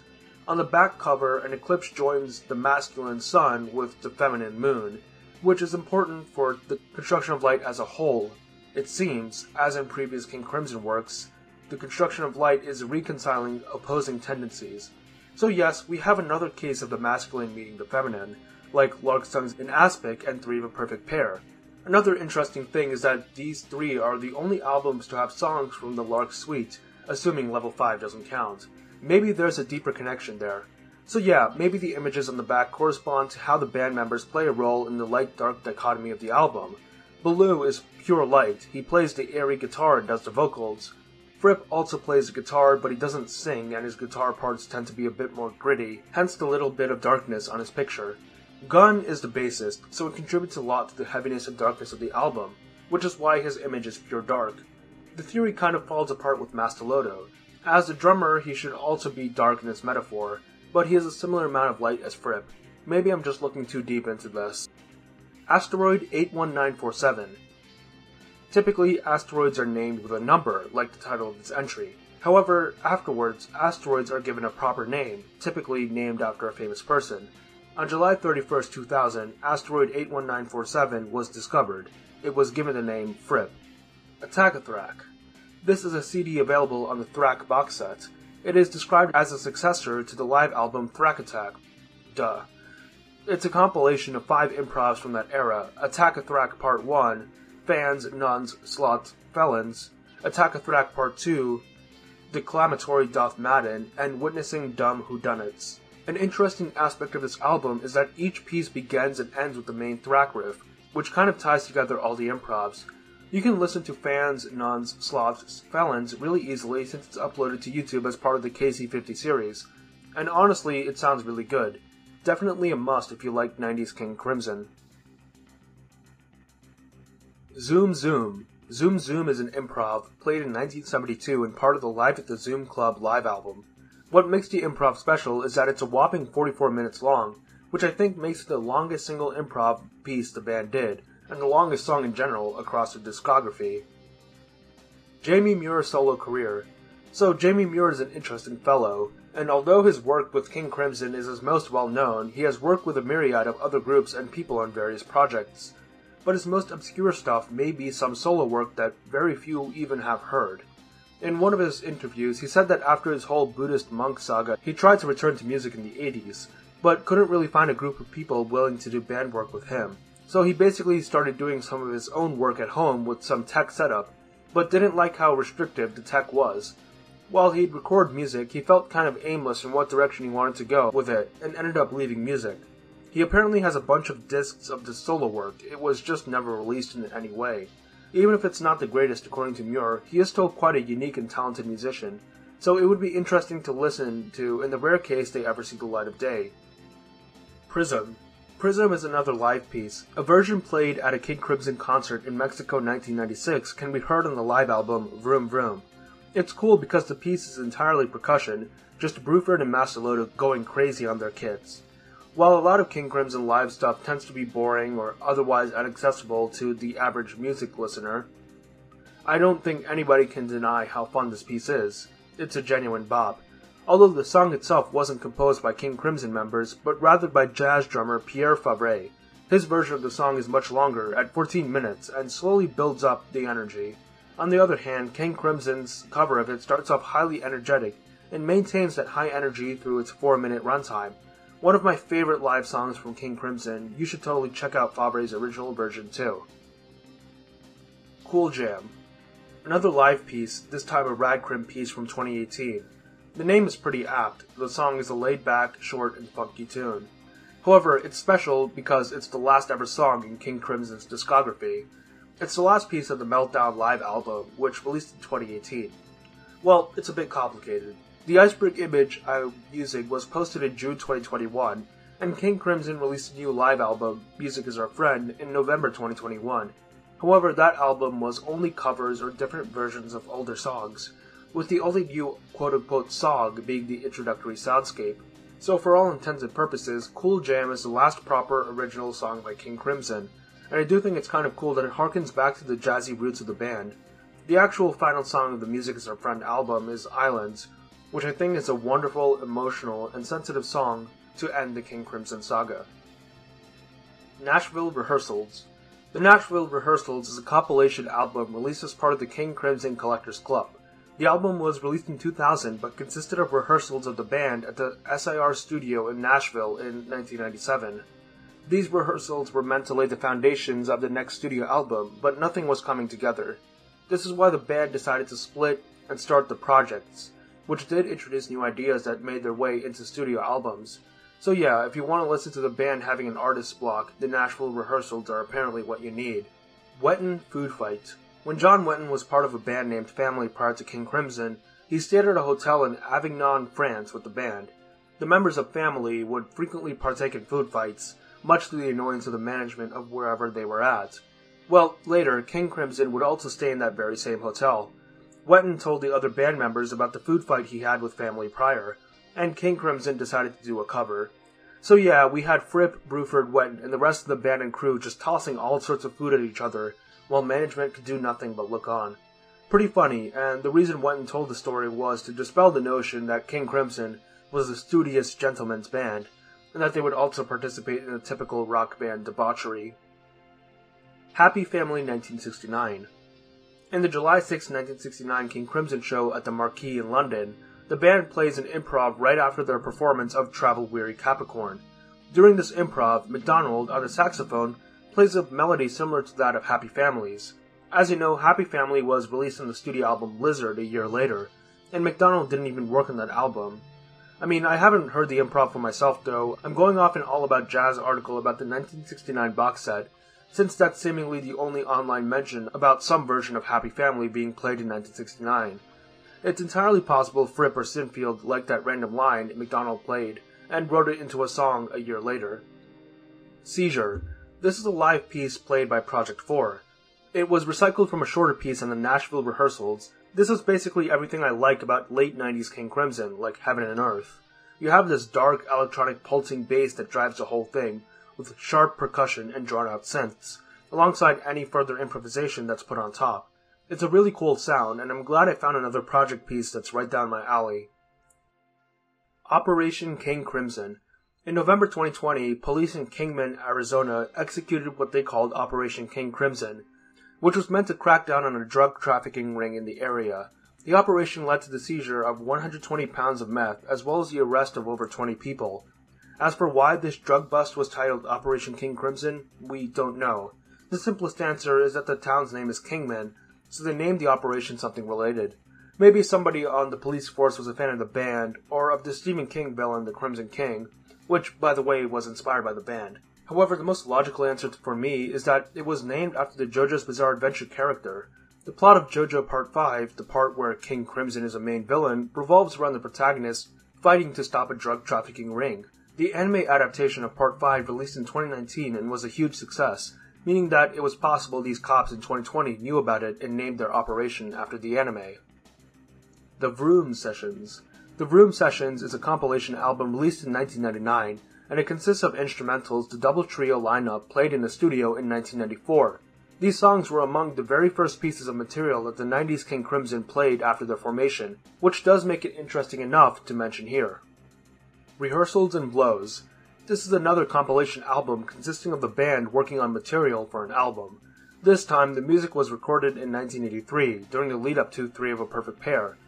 On the back cover, an eclipse joins the masculine sun with the feminine moon, which is important for the Construction of Light as a whole. It seems, as in previous King Crimson works, the Construction of Light is reconciling opposing tendencies. So yes, we have another case of the masculine meeting the feminine, like Lark's Songs in Aspic and Three of a Perfect Pair. Another interesting thing is that these three are the only albums to have songs from the Lark Suite, assuming Level 5 doesn't count. Maybe there's a deeper connection there. So yeah, maybe the images on the back correspond to how the band members play a role in the light-dark dichotomy of the album. Belew is pure light, he plays the airy guitar and does the vocals. Fripp also plays the guitar, but he doesn't sing, and his guitar parts tend to be a bit more gritty, hence the little bit of darkness on his picture. Gunn is the bassist, so it contributes a lot to the heaviness and darkness of the album, which is why his image is pure dark. The theory kind of falls apart with Mastelotto. As the drummer, he should also be dark in his metaphor, but he has a similar amount of light as Fripp. Maybe I'm just looking too deep into this. Asteroid 81947. Typically, asteroids are named with a number, like the title of this entry. However, afterwards, asteroids are given a proper name, typically named after a famous person. On July 31st, 2000, asteroid 81947 was discovered. It was given the name Fripp. Attack-a-Thrack. This is a CD available on the Thrack box set. It is described as a successor to the live album Thrack Attack. Duh. It's a compilation of 5 improvs from that era: Attack-a-Thrack Part 1, Fans, Nuns, Slots, Felons; Attack-a-Thrack Part 2, Declamatory Doth Madden; and Witnessing Dumb Whodunits. An interesting aspect of this album is that each piece begins and ends with the main thrack riff, which kind of ties together all the improvs. You can listen to Fans, Nuns, Sloths, Felons really easily since it's uploaded to YouTube as part of the KC50 series, and honestly, it sounds really good. Definitely a must if you like 90s King Crimson. Zoom Zoom. Zoom Zoom is an improv played in 1972 and part of the Live at the Zoom Club live album. What makes the improv special is that it's a whopping 44 minutes long, which I think makes it the longest single improv piece the band did, and the longest song in general across their discography. Jamie Muir's solo career. So Jamie Muir is an interesting fellow, and although his work with King Crimson is his most well known, he has worked with a myriad of other groups and people on various projects. But his most obscure stuff may be some solo work that very few even have heard. In one of his interviews, he said that after his whole Buddhist monk saga, he tried to return to music in the 80s, but couldn't really find a group of people willing to do band work with him. So he basically started doing some of his own work at home with some tech setup, but didn't like how restrictive the tech was. While he'd record music, he felt kind of aimless in what direction he wanted to go with it, and ended up leaving music. He apparently has a bunch of discs of the solo work, it was just never released in any way. Even if it's not the greatest according to Muir, he is still quite a unique and talented musician, so it would be interesting to listen to in the rare case they ever see the light of day. Prism. Prism is another live piece. A version played at a King Crimson concert in Mexico 1996 can be heard on the live album Vroom Vroom. It's cool because the piece is entirely percussion, just Bruford and Mastalota going crazy on their kits. While a lot of King Crimson live stuff tends to be boring or otherwise inaccessible to the average music listener, I don't think anybody can deny how fun this piece is. It's a genuine bop. Although the song itself wasn't composed by King Crimson members, but rather by jazz drummer Pierre Favre. His version of the song is much longer, at 14 minutes, and slowly builds up the energy. On the other hand, King Crimson's cover of it starts off highly energetic, and maintains that high energy through its 4-minute runtime. One of my favorite live songs from King Crimson, you should totally check out Favre's original version too. Cool Jam. Another live piece, this time a Radcrim piece from 2018. The name is pretty apt. The song is a laid-back, short, and funky tune. However, it's special because it's the last ever song in King Crimson's discography. It's the last piece of the Meltdown live album, which released in 2018. Well, it's a bit complicated. The Iceberg image I'm using was posted in June 2021, and King Crimson released a new live album, Music Is Our Friend, in November 2021. However, that album was only covers or different versions of older songs, with the only new quote-unquote song being the introductory soundscape. So for all intents and purposes, Cool Jam is the last proper original song by King Crimson, and I do think it's kind of cool that it harkens back to the jazzy roots of the band. The actual final song of the Music Is Our Friend album is Islands, which I think is a wonderful, emotional, and sensitive song to end the King Crimson saga. Nashville Rehearsals. The Nashville Rehearsals is a compilation album released as part of the King Crimson Collectors Club. The album was released in 2000 but consisted of rehearsals of the band at the SIR studio in Nashville in 1997. These rehearsals were meant to lay the foundations of the next studio album, but nothing was coming together. This is why the band decided to split and start the projects, which did introduce new ideas that made their way into studio albums. So yeah, if you want to listen to the band having an artist block, the Nashville Rehearsals are apparently what you need. Wetton Food Fight. When John Wetton was part of a band named Family prior to King Crimson, he stayed at a hotel in Avignon, France with the band. The members of Family would frequently partake in food fights, much to the annoyance of the management of wherever they were at. Well, later, King Crimson would also stay in that very same hotel. Wetton told the other band members about the food fight he had with Family prior, and King Crimson decided to do a cover. So yeah, we had Fripp, Bruford, Wetton, and the rest of the band and crew just tossing all sorts of food at each other, while management could do nothing but look on. Pretty funny, and the reason Wetton told the story was to dispel the notion that King Crimson was a studious gentleman's band, and that they would also participate in a typical rock band debauchery. Happy Family 1969. In the July 6, 1969 King Crimson show at the Marquee in London, the band plays an improv right after their performance of Travel-Weary Capricorn. During this improv, MacDonald, on the saxophone, plays a melody similar to that of Happy Families. As you know, Happy Family was released on the studio album Lizard a year later, and MacDonald didn't even work on that album. I mean, I haven't heard the improv for myself though. I'm going off an All About Jazz article about the 1969 box set, since that's seemingly the only online mention about some version of Happy Family being played in 1969. It's entirely possible Fripp or Sinfield liked that random line MacDonald played, and wrote it into a song a year later. Seizure. This is a live piece played by Project 4. It was recycled from a shorter piece on the Nashville Rehearsals. This is basically everything I like about late 90s King Crimson, like Heaven and Earth. You have this dark, electronic pulsing bass that drives the whole thing, with sharp percussion and drawn-out synths, alongside any further improvisation that's put on top. It's a really cool sound, and I'm glad I found another project piece that's right down my alley. Operation King Crimson. In November 2020, police in Kingman, Arizona executed what they called Operation King Crimson, which was meant to crack down on a drug trafficking ring in the area. The operation led to the seizure of 120 pounds of meth, as well as the arrest of over 20 people. As for why this drug bust was titled Operation King Crimson, we don't know. The simplest answer is that the town's name is Kingman, so they named the operation something related. Maybe somebody on the police force was a fan of the band, or of the Stephen King villain The Crimson King, which, by the way, was inspired by the band. However, the most logical answer for me is that it was named after the JoJo's Bizarre Adventure character. The plot of JoJo Part 5, the part where King Crimson is a main villain, revolves around the protagonist fighting to stop a drug trafficking ring. The anime adaptation of Part 5 released in 2019 and was a huge success, meaning that it was possible these cops in 2020 knew about it and named their operation after the anime. The Vroom Sessions. The Vroom Sessions is a compilation album released in 1999, and it consists of instrumentals the double trio lineup played in the studio in 1994. These songs were among the very first pieces of material that the 90s King Crimson played after their formation, which does make it interesting enough to mention here. Rehearsals and Blows. This is another compilation album consisting of the band working on material for an album. This time, the music was recorded in 1983, during the lead-up to Three of a Perfect Pair.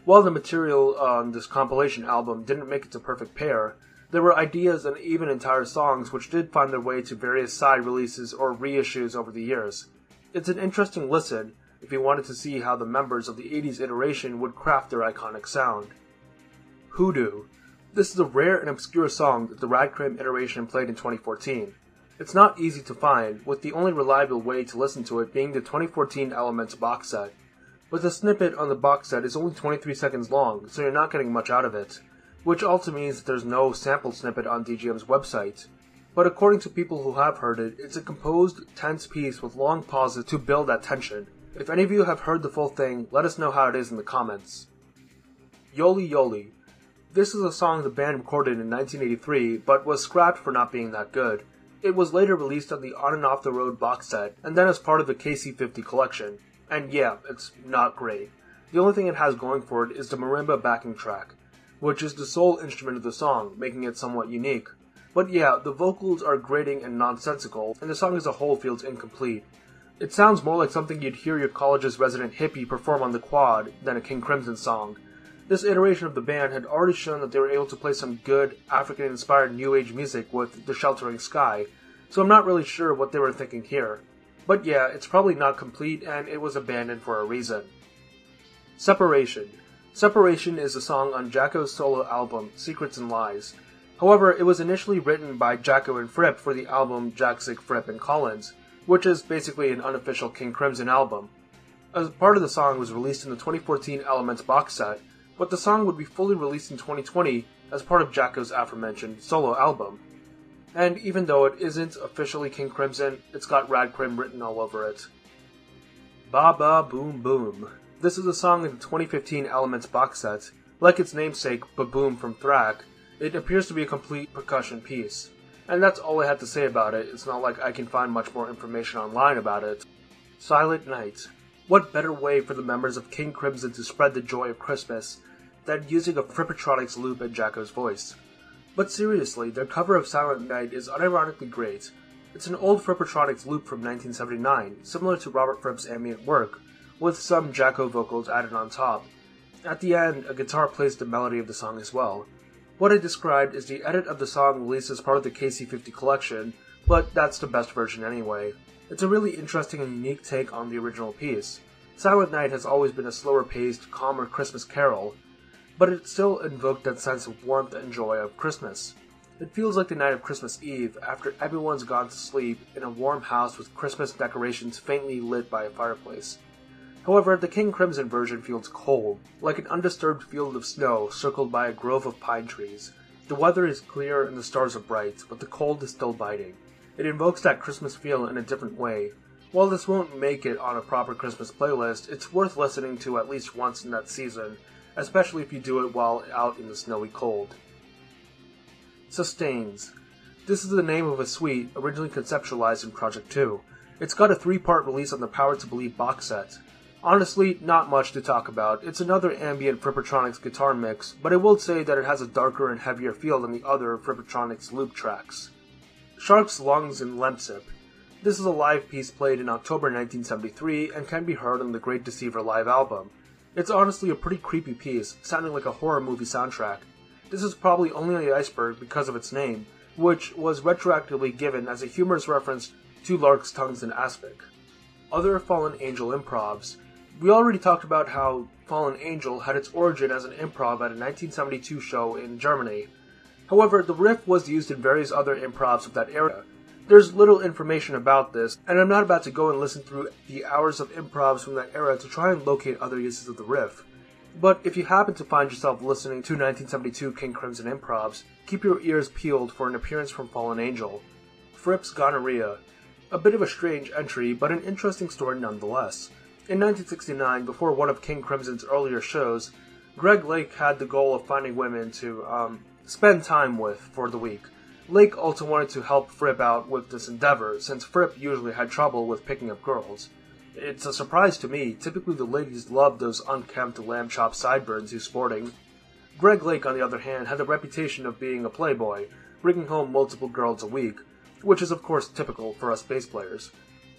While the material on this compilation album didn't make it to Perfect Pair, there were ideas and even entire songs which did find their way to various side releases or reissues over the years. It's an interesting listen if you wanted to see how the members of the 80s iteration would craft their iconic sound. Hoodoo. This is a rare and obscure song that the Radcrim iteration played in 2014. It's not easy to find, with the only reliable way to listen to it being the 2014 Elements box set. But the snippet on the box set is only 23 seconds long, so you're not getting much out of it, which also means that there's no sample snippet on DGM's website. But according to people who have heard it, it's a composed, tense piece with long pauses to build that tension. If any of you have heard the full thing, let us know how it is in the comments. Yoli Yoli. This is a song the band recorded in 1983, but was scrapped for not being that good. It was later released on the On and Off the Road box set, and then as part of the KC50 collection. And yeah, it's not great. The only thing it has going for it is the marimba backing track, which is the sole instrument of the song, making it somewhat unique. But yeah, the vocals are grating and nonsensical, and the song as a whole feels incomplete. It sounds more like something you'd hear your college's resident hippie perform on the quad than a King Crimson song. This iteration of the band had already shown that they were able to play some good, African-inspired New Age music with The Sheltering Sky, so I'm not really sure what they were thinking here. But yeah, it's probably not complete, and it was abandoned for a reason. Separation. Separation is a song on Jacko's solo album, Secrets and Lies. However, it was initially written by Jacko and Fripp for the album Jack, Zig, Fripp, and Collins, which is basically an unofficial King Crimson album. As part of the song was released in the 2014 Elements box set, but the song would be fully released in 2020 as part of Jacko's aforementioned solo album. And even though it isn't officially King Crimson, it's got Radcrim written all over it. Ba Ba Boom Boom. This is a song in the 2015 Elements box set. Like its namesake, Ba-Boom from Thrak, it appears to be a complete percussion piece. And that's all I had to say about it. It's not like I can find much more information online about it. Silent Night. What better way for the members of King Crimson to spread the joy of Christmas than using a Frippatronics loop in Jacko's voice? But seriously, their cover of Silent Night is unironically great. It's an old Frippatronics loop from 1979, similar to Robert Fripp's ambient work, with some Jacko vocals added on top. At the end, a guitar plays the melody of the song as well. What I described is the edit of the song released as part of the KC50 collection, but that's the best version anyway. It's a really interesting and unique take on the original piece. Silent Night has always been a slower-paced, calmer Christmas carol, but it still invoked that sense of warmth and joy of Christmas. It feels like the night of Christmas Eve, after everyone's gone to sleep, in a warm house with Christmas decorations faintly lit by a fireplace. However, the King Crimson version feels cold, like an undisturbed field of snow circled by a grove of pine trees. The weather is clear and the stars are bright, but the cold is still biting. It invokes that Christmas feel in a different way. While this won't make it on a proper Christmas playlist, it's worth listening to at least once in that season, especially if you do it while out in the snowy cold. Sustains. This is the name of a suite originally conceptualized in Project 2. It's got a 3-part release on the Power to Believe box set. Honestly, not much to talk about. It's another ambient Frippatronics guitar mix, but I will say that it has a darker and heavier feel than the other Frippatronics loop tracks. Shark's Lungs in Lemsip. This is a live piece played in October 1973 and can be heard on the Great Deceiver live album. It's honestly a pretty creepy piece, sounding like a horror movie soundtrack. This is probably only on the Iceberg because of its name, which was retroactively given as a humorous reference to Lark's Tongues in Aspic. Other Fallen Angel improvs. We already talked about how Fallen Angel had its origin as an improv at a 1972 show in Germany. However, the riff was used in various other improvs of that era. There's little information about this, and I'm not about to go and listen through the hours of improvs from that era to try and locate other uses of the riff. But if you happen to find yourself listening to 1972 King Crimson improvs, keep your ears peeled for an appearance from Fallen Angel. Fripp's Gonorrhea. A bit of a strange entry, but an interesting story nonetheless. In 1969, before one of King Crimson's earlier shows, Greg Lake had the goal of finding women to, spend time with for the week. Lake also wanted to help Fripp out with this endeavor, since Fripp usually had trouble with picking up girls. It's a surprise to me, typically the ladies love those unkempt lamb chop sideburns he's sporting. Greg Lake, on the other hand, had the reputation of being a playboy, bringing home multiple girls a week, which is of course typical for us bass players.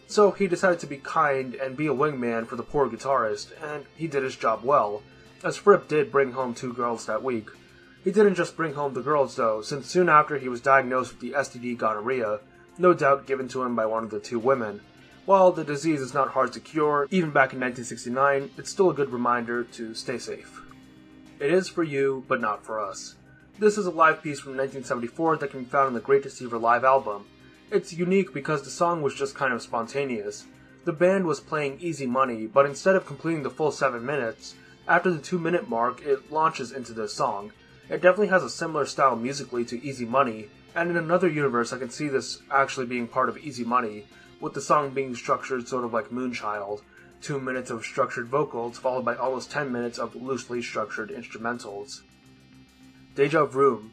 So he decided to be kind and be a wingman for the poor guitarist, and he did his job well, as Fripp did bring home 2 girls that week. He didn't just bring home the girls though, since soon after he was diagnosed with the STD gonorrhea, no doubt given to him by one of the 2 women. While the disease is not hard to cure, even back in 1969, it's still a good reminder to stay safe. It is for you, but not for us. This is a live piece from 1974 that can be found on the Great Deceiver live album. It's unique because the song was just kind of spontaneous. The band was playing Easy Money, but instead of completing the full 7 minutes, after the 2-minute mark, it launches into this song. It definitely has a similar style musically to Easy Money, and in another universe I can see this actually being part of Easy Money, with the song being structured sort of like Moonchild, 2 minutes of structured vocals followed by almost 10 minutes of loosely structured instrumentals. Deja Vroom.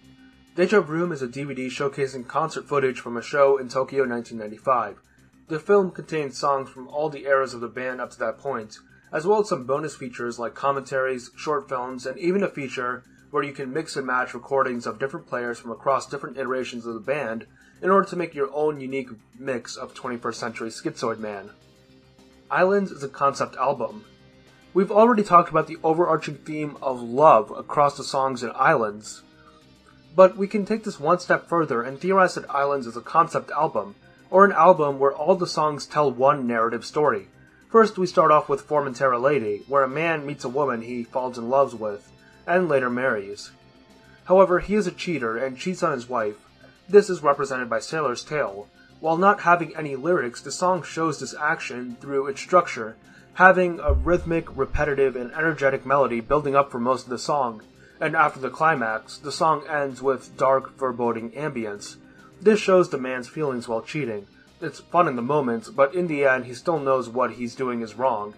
Deja Vroom is a DVD showcasing concert footage from a show in Tokyo 1995. The film contains songs from all the eras of the band up to that point, as well as some bonus features like commentaries, short films, and even a feature where you can mix and match recordings of different players from across different iterations of the band in order to make your own unique mix of 21st century Schizoid Man. Islands is a concept album. We've already talked about the overarching theme of love across the songs in Islands, but we can take this one step further and theorize that Islands is a concept album, or an album where all the songs tell one narrative story. First, we start off with Formentera Lady, where a man meets a woman he falls in love with, and later marries. However, he is a cheater and cheats on his wife. This is represented by Sailor's Tale. While not having any lyrics, the song shows this action through its structure, having a rhythmic, repetitive, and energetic melody building up for most of the song, and after the climax, the song ends with dark, foreboding ambience. This shows the man's feelings while cheating. It's fun in the moment, but in the end he still knows what he's doing is wrong,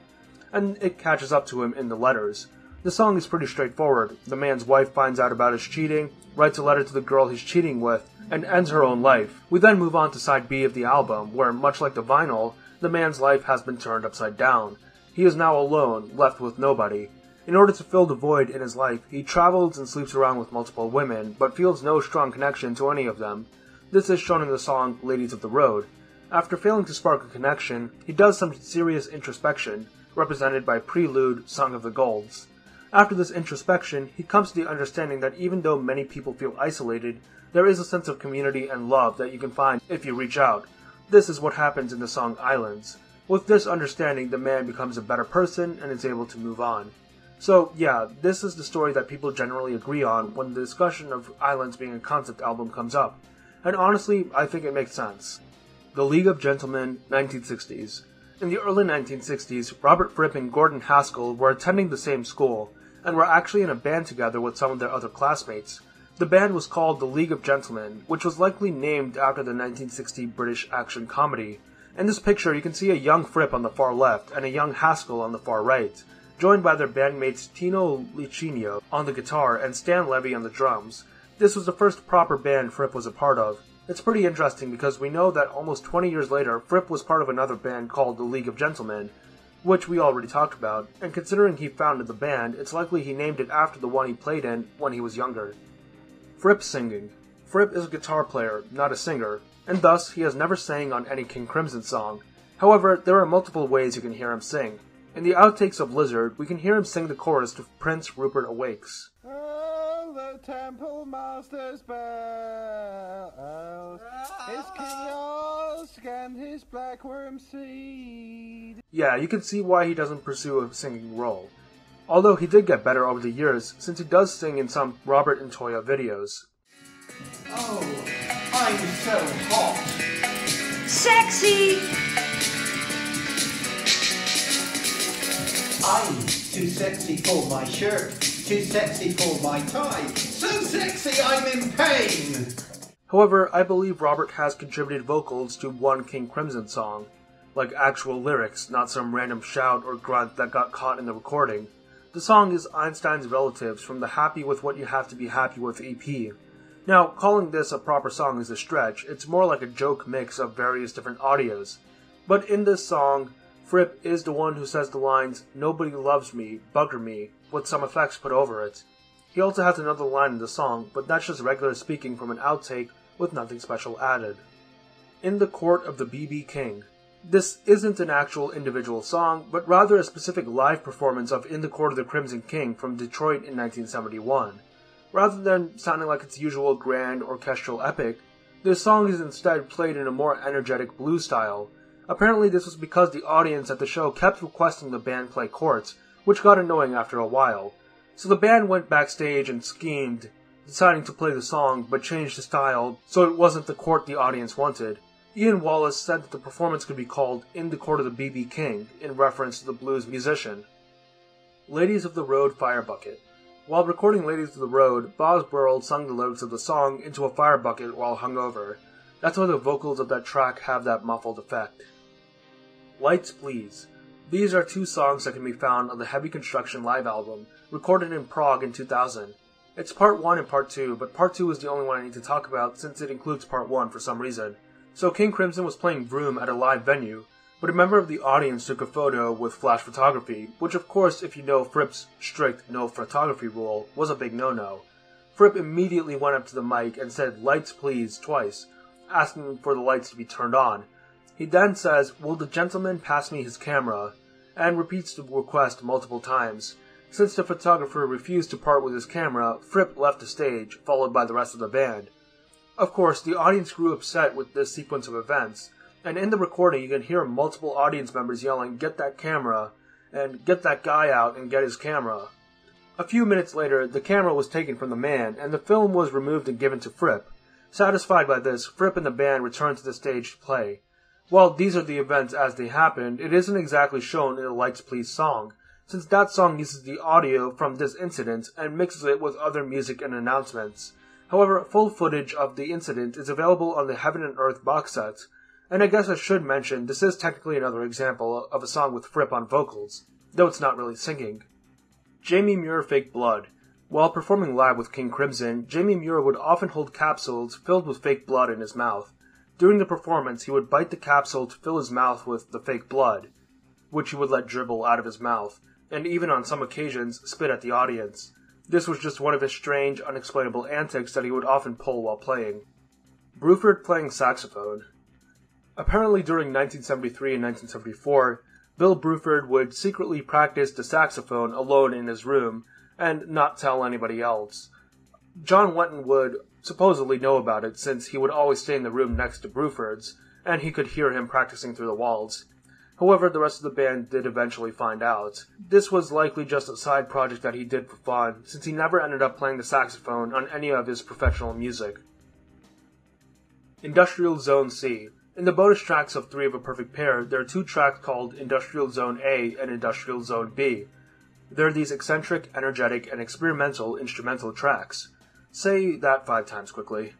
and it catches up to him in the letters. The song is pretty straightforward. The man's wife finds out about his cheating, writes a letter to the girl he's cheating with, and ends her own life. We then move on to side B of the album, where, much like the vinyl, the man's life has been turned upside down. He is now alone, left with nobody. In order to fill the void in his life, he travels and sleeps around with multiple women, but feels no strong connection to any of them. This is shown in the song Ladies of the Road. After failing to spark a connection, he does some serious introspection, represented by Prelude, Song of the Golds. After this introspection, he comes to the understanding that even though many people feel isolated, there is a sense of community and love that you can find if you reach out. This is what happens in the song Islands. With this understanding, the man becomes a better person and is able to move on. So yeah, this is the story that people generally agree on when the discussion of Islands being a concept album comes up. And honestly, I think it makes sense. The League of Gentlemen, 1960s. In the early 1960s, Robert Fripp and Gordon Haskell were attending the same school, and were actually in a band together with some of their other classmates. The band was called the League of Gentlemen, which was likely named after the 1960 British action comedy. In this picture, you can see a young Fripp on the far left and a young Haskell on the far right, joined by their bandmates Tino Licinio on the guitar and Stan Levy on the drums. This was the first proper band Fripp was a part of. It's pretty interesting because we know that almost 20 years later, Fripp was part of another band called the League of Gentlemen, which we already talked about, and considering he founded the band, it's likely he named it after the one he played in when he was younger. Fripp singing. Fripp is a guitar player, not a singer, and thus he has never sang on any King Crimson song. However, there are multiple ways you can hear him sing. In the outtakes of Lizard, we can hear him sing the chorus to Prince Rupert Awakes. Oh, the Temple Master's bell is kiosk and his blackworm seed. Yeah, you can see why he doesn't pursue a singing role. Although he did get better over the years, since he does sing in some Robert and Toya videos. Oh, I'm so hot. sexy. I'm too sexy for my shirt, too sexy for my tie, so sexy I'm in pain. However, I believe Robert has contributed vocals to one King Crimson song, like actual lyrics, not some random shout or grunt that got caught in the recording. The song is Einstein's Relatives from the Happy With What You Have to Be Happy With EP. Now, calling this a proper song is a stretch. It's more like a joke mix of various different audios. But in this song, Fripp is the one who says the lines, "Nobody loves me, bugger me," with some effects put over it. He also has another line in the song, but that's just regular speaking from an outtake with nothing special added. In the Court of the BB King. This isn't an actual individual song, but rather a specific live performance of In the Court of the Crimson King from Detroit in 1971. Rather than sounding like its usual grand orchestral epic, this song is instead played in a more energetic blues style. Apparently this was because the audience at the show kept requesting the band play courts, which got annoying after a while. So the band went backstage and schemed, deciding to play the song but changed the style so it wasn't the court the audience wanted. Ian Wallace said that the performance could be called In the Court of the BB King, in reference to the blues musician. Ladies of the Road Fire Bucket. While recording Ladies of the Road, Boz Burrell sung the lyrics of the song into a fire bucket while hungover. That's why the vocals of that track have that muffled effect. Lights Please. These are two songs that can be found on the Heavy Construction live album, recorded in Prague in 2000. It's part 1 and part 2, but part 2 is the only one I need to talk about since it includes part 1 for some reason. So King Crimson was playing Vroom at a live venue, but a member of the audience took a photo with flash photography, which of course, if you know Fripp's strict no photography rule, was a big no-no. Fripp immediately went up to the mic and said "Lights please" twice, asking for the lights to be turned on. He then says, "Will the gentleman pass me his camera?" and repeats the request multiple times. Since the photographer refused to part with his camera, Fripp left the stage, followed by the rest of the band. Of course, the audience grew upset with this sequence of events, and in the recording you can hear multiple audience members yelling, "Get that camera," and "Get that guy out and get his camera." A few minutes later, the camera was taken from the man, and the film was removed and given to Fripp. Satisfied by this, Fripp and the band returned to the stage to play. While these are the events as they happened, it isn't exactly shown in the Lights Please song, since that song uses the audio from this incident and mixes it with other music and announcements. However, full footage of the incident is available on the Heaven and Earth box set, and I guess I should mention this is technically another example of a song with Fripp on vocals, though it's not really singing. Jamie Muir Fake Blood. While performing live with King Crimson, Jamie Muir would often hold capsules filled with fake blood in his mouth. During the performance, he would bite the capsule to fill his mouth with the fake blood, which he would let dribble out of his mouth, and even on some occasions spit at the audience. This was just one of his strange, unexplainable antics that he would often pull while playing. Bruford playing saxophone. Apparently during 1973 and 1974, Bill Bruford would secretly practice the saxophone alone in his room, and not tell anybody else. John Wetton would supposedly know about it since he would always stay in the room next to Bruford's, and he could hear him practicing through the walls. However, the rest of the band did eventually find out. This was likely just a side project that he did for fun, since he never ended up playing the saxophone on any of his professional music. Industrial Zone C. In the bonus tracks of 3 of a Perfect Pair, there are 2 tracks called Industrial Zone A and Industrial Zone B. They're these eccentric, energetic, and experimental instrumental tracks. Say that 5 times quickly.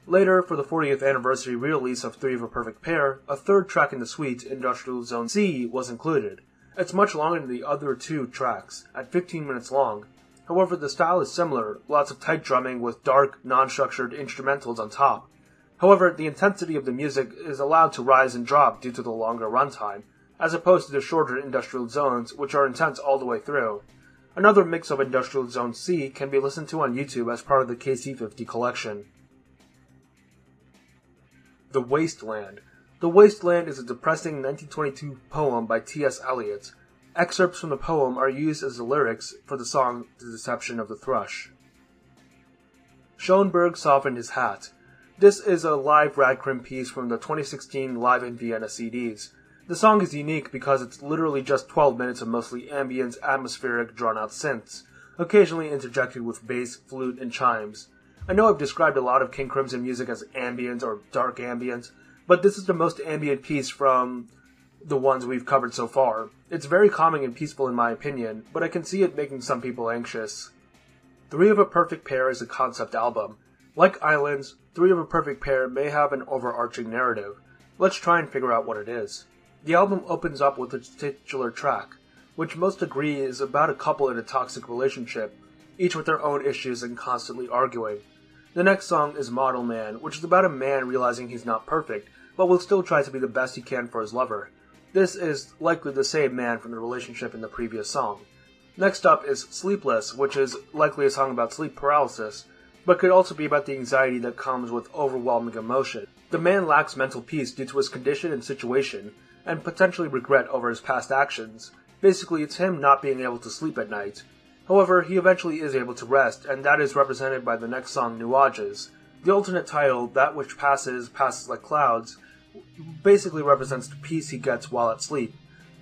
Later, for the 40th anniversary re-release of 3 of a Perfect Pair, a 3rd track in the suite, Industrial Zone C, was included. It's much longer than the other 2 tracks, at 15 minutes long. However, the style is similar, lots of tight drumming with dark, non-structured instrumentals on top. However, the intensity of the music is allowed to rise and drop due to the longer runtime, as opposed to the shorter Industrial Zones, which are intense all the way through. Another mix of Industrial Zone C can be listened to on YouTube as part of the KC50 collection. The Wasteland. The Wasteland is a depressing 1922 poem by T.S. Eliot. Excerpts from the poem are used as the lyrics for the song The Deception of the Thrush. Schoenberg Softened His Hat. This is a live Radcrim piece from the 2016 Live in Vienna CDs. The song is unique because it's literally just 12 minutes of mostly ambient, atmospheric, drawn-out synths, occasionally interjected with bass, flute, and chimes. I know I've described a lot of King Crimson music as ambient or dark ambient, but this is the most ambient piece from the ones we've covered so far. It's very calming and peaceful in my opinion, but I can see it making some people anxious. Three of a Perfect Pair is a concept album. Like Islands, Three of a Perfect Pair may have an overarching narrative. Let's try and figure out what it is. The album opens up with its titular track, which most agree is about a couple in a toxic relationship, each with their own issues and constantly arguing. The next song is Model Man, which is about a man realizing he's not perfect, but will still try to be the best he can for his lover. This is likely the same man from the relationship in the previous song. Next up is Sleepless, which is likely a song about sleep paralysis, but could also be about the anxiety that comes with overwhelming emotion. The man lacks mental peace due to his condition and situation, and potentially regret over his past actions. Basically, it's him not being able to sleep at night. However, he eventually is able to rest, and that is represented by the next song, Nuages. The alternate title, That Which Passes, Passes Like Clouds, basically represents the peace he gets while at sleep.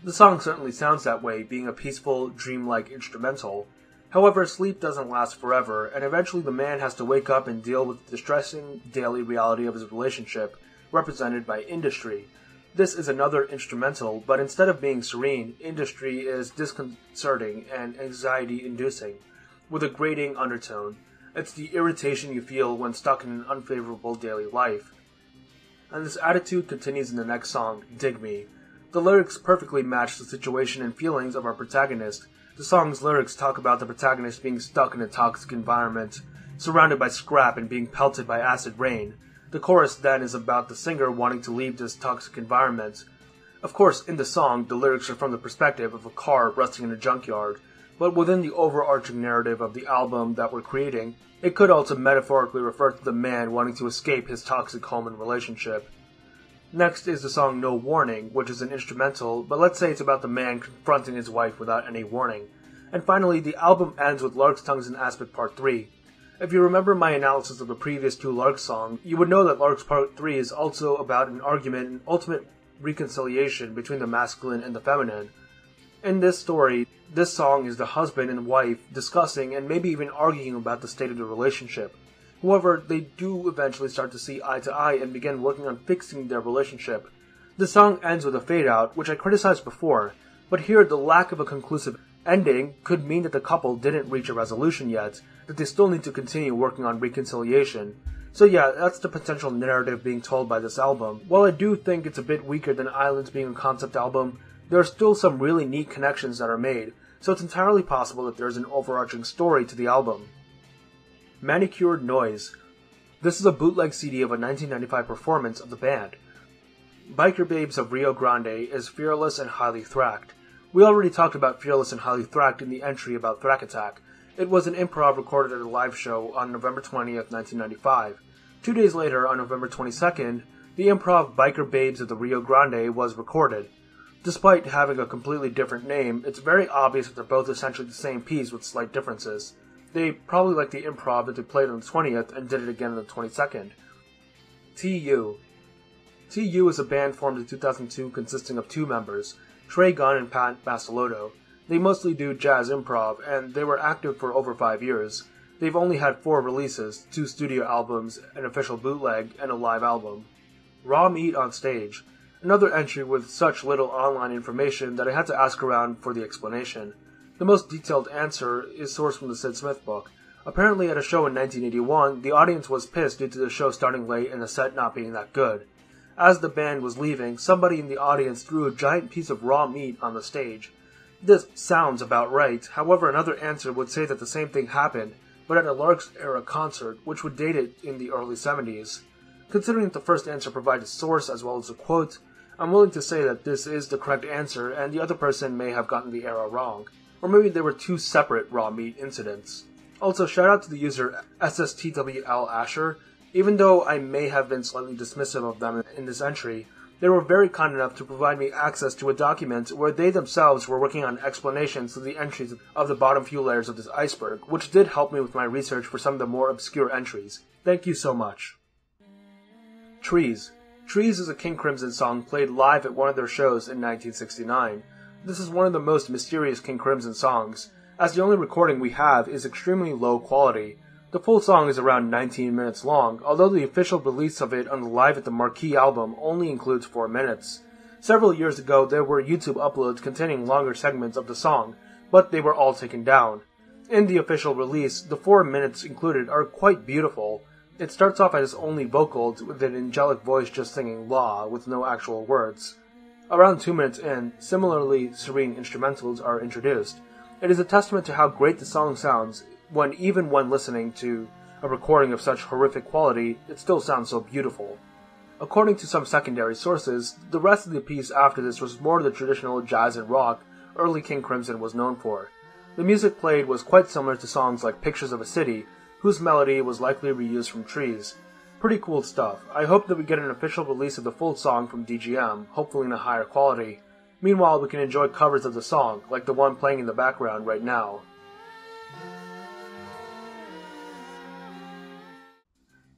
The song certainly sounds that way, being a peaceful, dreamlike instrumental. However, sleep doesn't last forever, and eventually the man has to wake up and deal with the distressing daily reality of his relationship, represented by Industry. This is another instrumental, but instead of being serene, Industry is disconcerting and anxiety-inducing, with a grating undertone. It's the irritation you feel when stuck in an unfavorable daily life. And this attitude continues in the next song, Dig Me. The lyrics perfectly match the situation and feelings of our protagonist. The song's lyrics talk about the protagonist being stuck in a toxic environment, surrounded by scrap and being pelted by acid rain. The chorus then is about the singer wanting to leave this toxic environment. Of course, in the song, the lyrics are from the perspective of a car rusting in a junkyard, but within the overarching narrative of the album that we're creating, it could also metaphorically refer to the man wanting to escape his toxic home and relationship. Next is the song No Warning, which is an instrumental, but let's say it's about the man confronting his wife without any warning. And finally, the album ends with Lark's Tongues in Aspect Part 3. If you remember my analysis of the previous two Lark songs, you would know that Lark's Part 3 is also about an argument and ultimate reconciliation between the masculine and the feminine. In this story, this song is the husband and wife discussing and maybe even arguing about the state of the relationship. However, they do eventually start to see eye to eye and begin working on fixing their relationship. The song ends with a fade out, which I criticized before, but here the lack of a conclusive ending could mean that the couple didn't reach a resolution yet, that they still need to continue working on reconciliation. So yeah, that's the potential narrative being told by this album. While I do think it's a bit weaker than Islands being a concept album, there are still some really neat connections that are made, so it's entirely possible that there's an overarching story to the album. Manicured Noise. This is a bootleg CD of a 1995 performance of the band. Biker Babes of Rio Grande is fearless and highly thracked. We already talked about Fearless and Highly Thracked in the entry about Thrack Attack. It was an improv recorded at a live show on November 20th, 1995. 2 days later, on November 22nd, the improv Biker Babes of the Rio Grande was recorded. Despite having a completely different name, it's very obvious that they're both essentially the same piece with slight differences. They probably liked the improv that they played on the 20th and did it again on the 22nd. T.U. T.U. is a band formed in 2002 consisting of two members, Trey Gunn and Pat Mastelotto. They mostly do jazz improv, and they were active for over 5 years. They've only had 4 releases, 2 studio albums, an official bootleg, and a live album. Raw Meat on Stage. Another entry with such little online information that I had to ask around for the explanation. The most detailed answer is sourced from the Sid Smith book. Apparently at a show in 1981, the audience was pissed due to the show starting late and the set not being that good. As the band was leaving, somebody in the audience threw a giant piece of raw meat on the stage. This sounds about right, however another answer would say that the same thing happened, but at a Lark's era concert, which would date it in the early 70s. Considering that the first answer provides a source as well as a quote, I'm willing to say that this is the correct answer and the other person may have gotten the era wrong. Or maybe there were 2 separate raw meat incidents. Also, shout out to the user SSTWL Asher. Even though I may have been slightly dismissive of them in this entry, they were very kind enough to provide me access to a document where they themselves were working on explanations to the entries of the bottom few layers of this iceberg, which did help me with my research for some of the more obscure entries. Thank you so much. Trees. Trees is a King Crimson song played live at one of their shows in 1969. This is one of the most mysterious King Crimson songs, as the only recording we have is extremely low quality. The full song is around 19 minutes long, although the official release of it on the Live at the Marquee album only includes 4 minutes. Several years ago, there were YouTube uploads containing longer segments of the song, but they were all taken down. In the official release, the 4 minutes included are quite beautiful. It starts off as only vocals, with an angelic voice just singing "La" with no actual words. Around 2 minutes in, similarly serene instrumentals are introduced. It is a testament to how great the song sounds, when even when listening to a recording of such horrific quality, it still sounds so beautiful. According to some secondary sources, the rest of the piece after this was more the traditional jazz and rock early King Crimson was known for. The music played was quite similar to songs like Pictures of a City, whose melody was likely reused from Trees. Pretty cool stuff. I hope that we get an official release of the full song from DGM, hopefully in a higher quality. Meanwhile, we can enjoy covers of the song, like the one playing in the background right now.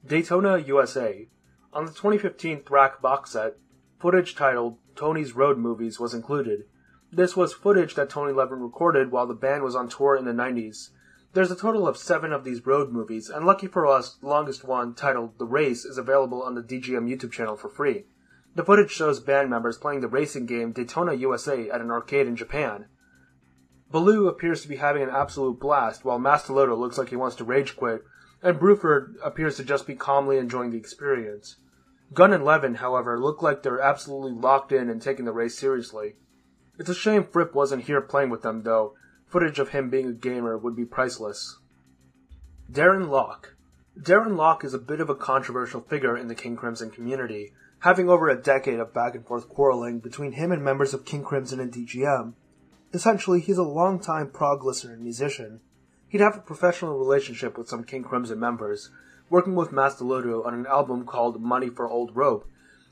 Daytona, USA. On the 2015 Thrack box set, footage titled Tony's Road Movies was included. This was footage that Tony Levin recorded while the band was on tour in the 90s. There's a total of 7 of these road movies, and lucky for us, the longest one, titled The Race, is available on the DGM YouTube channel for free. The footage shows band members playing the racing game Daytona, USA at an arcade in Japan. Baloo appears to be having an absolute blast, while Mastalotto looks like he wants to rage quit, and Bruford appears to just be calmly enjoying the experience. Gunn and Levin, however, look like they're absolutely locked in and taking the race seriously. It's a shame Fripp wasn't here playing with them, though. Footage of him being a gamer would be priceless. Darren Locke. Darren Locke is a bit of a controversial figure in the King Crimson community, having over a decade of back-and-forth quarreling between him and members of King Crimson and DGM. Essentially, he's a long-time prog listener and musician. He'd have a professional relationship with some King Crimson members, working with Mastalotto on an album called Money for Old Rope,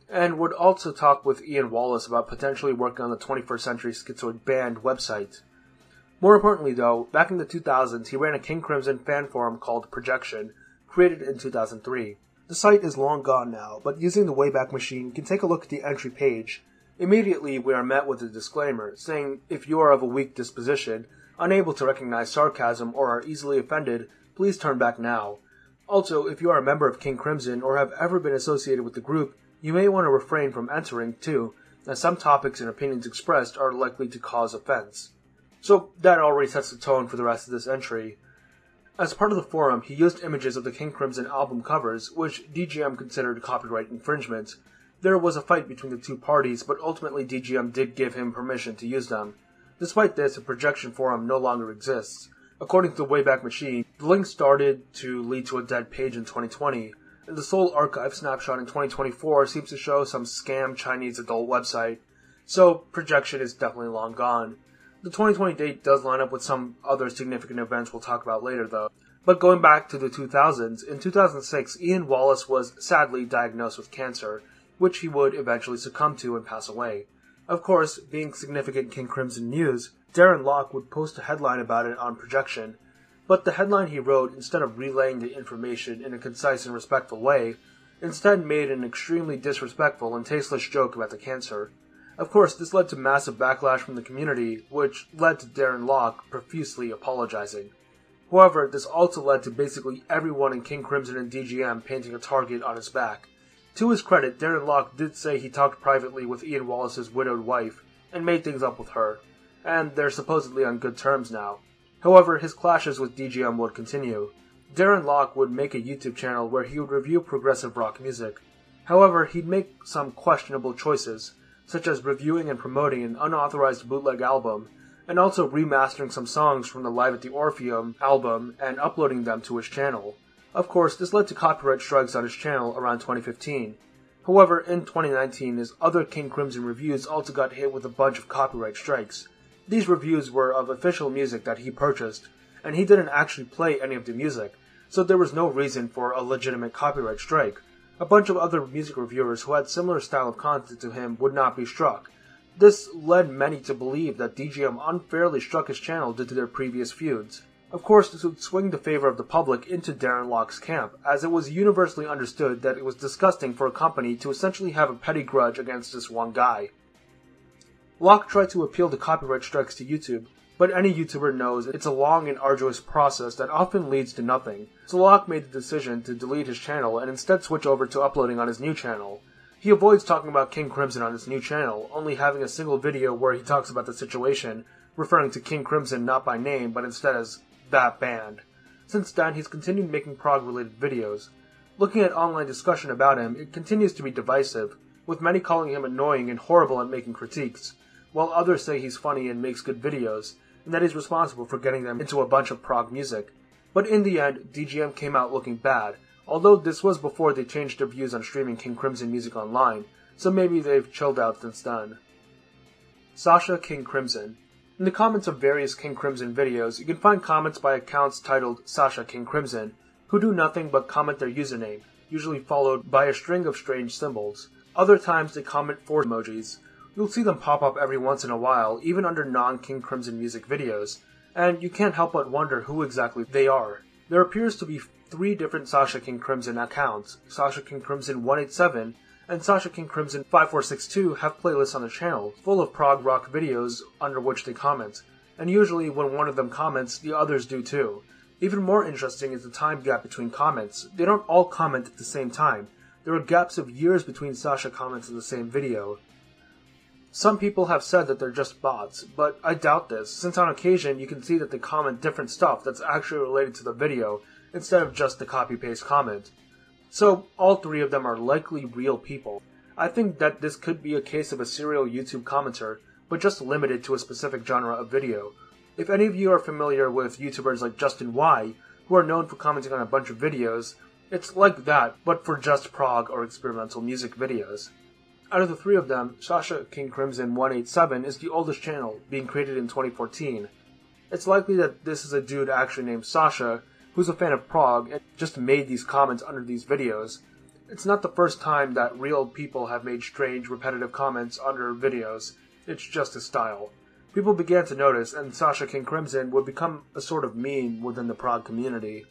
and would also talk with Ian Wallace about potentially working on the 21st Century Schizoid Band website. More importantly though, back in the 2000s he ran a King Crimson fan forum called Projection, created in 2003. The site is long gone now, but using the Wayback Machine you can take a look at the entry page. Immediately we are met with a disclaimer, saying if you are of a weak disposition, unable to recognize sarcasm, or are easily offended, please turn back now. Also, if you are a member of King Crimson or have ever been associated with the group, you may want to refrain from entering, too, as some topics and opinions expressed are likely to cause offense. So that already sets the tone for the rest of this entry. As part of the forum, he used images of the King Crimson album covers, which DGM considered copyright infringement. There was a fight between the two parties, but ultimately DGM did give him permission to use them. Despite this, a Projection forum no longer exists. According to the Wayback Machine, the link started to lead to a dead page in 2020, and the sole archive snapshot in 2024 seems to show some scam Chinese adult website, so Projection is definitely long gone. The 2020 date does line up with some other significant events we'll talk about later though. But going back to the 2000s, in 2006 Ian Wallace was sadly diagnosed with cancer, which he would eventually succumb to and pass away. Of course, being significant King Crimson news, Darren Locke would post a headline about it on Projection, but the headline he wrote, instead of relaying the information in a concise and respectful way, instead made an extremely disrespectful and tasteless joke about the cancer. Of course, this led to massive backlash from the community, which led to Darren Locke profusely apologizing. However, this also led to basically everyone in King Crimson and DGM painting a target on his back. To his credit, Darren Locke did say he talked privately with Ian Wallace's widowed wife, and made things up with her, and they're supposedly on good terms now. However, his clashes with DGM would continue. Darren Locke would make a YouTube channel where he would review progressive rock music. However, he'd make some questionable choices, such as reviewing and promoting an unauthorized bootleg album, and also remastering some songs from the Live at the Orpheum album and uploading them to his channel. Of course, this led to copyright strikes on his channel around 2015. However, in 2019, his other King Crimson reviews also got hit with a bunch of copyright strikes. These reviews were of official music that he purchased, and he didn't actually play any of the music, so there was no reason for a legitimate copyright strike. A bunch of other music reviewers who had similar style of content to him would not be struck. This led many to believe that DGM unfairly struck his channel due to their previous feuds. Of course, this would swing the favor of the public into Darren Locke's camp, as it was universally understood that it was disgusting for a company to essentially have a petty grudge against this one guy. Locke tried to appeal the copyright strikes to YouTube, but any YouTuber knows it's a long and arduous process that often leads to nothing, so Locke made the decision to delete his channel and instead switch over to uploading on his new channel. He avoids talking about King Crimson on his new channel, only having a single video where he talks about the situation, referring to King Crimson not by name but instead as that band. Since then, he's continued making prog-related videos. Looking at online discussion about him, it continues to be divisive, with many calling him annoying and horrible at making critiques, while others say he's funny and makes good videos, and that he's responsible for getting them into a bunch of prog music. But in the end, DGM came out looking bad, although this was before they changed their views on streaming King Crimson music online, so maybe they've chilled out since then. Sasha King Crimson. In the comments of various King Crimson videos, you can find comments by accounts titled Sasha King Crimson, who do nothing but comment their username, usually followed by a string of strange symbols. Other times they comment 4 emojis. You'll see them pop up every once in a while, even under non-King Crimson music videos, and you can't help but wonder who exactly they are. There appears to be 3 different Sasha King Crimson accounts. Sasha King Crimson 187 and Sasha King Crimson 5462 have playlists on the channel, full of prog rock videos under which they comment, and usually when one of them comments, the others do too. Even more interesting is the time gap between comments. They don't all comment at the same time. There are gaps of years between Sasha comments in the same video. Some people have said that they're just bots, but I doubt this, since on occasion you can see that they comment different stuff that's actually related to the video, instead of just the copy-paste comment. So, all 3 of them are likely real people. I think that this could be a case of a serial YouTube commenter, but just limited to a specific genre of video. If any of you are familiar with YouTubers like Justin Y, who are known for commenting on a bunch of videos, it's like that, but for just prog or experimental music videos. Out of the 3 of them, Sasha King Crimson 187 is the oldest channel, being created in 2014. It's likely that this is a dude actually named Sasha, who's a fan of prog and just made these comments under these videos. It's not the first time that real people have made strange, repetitive comments under videos. It's just a style. People began to notice, and Sasha King Crimson would become a sort of meme within the prog community.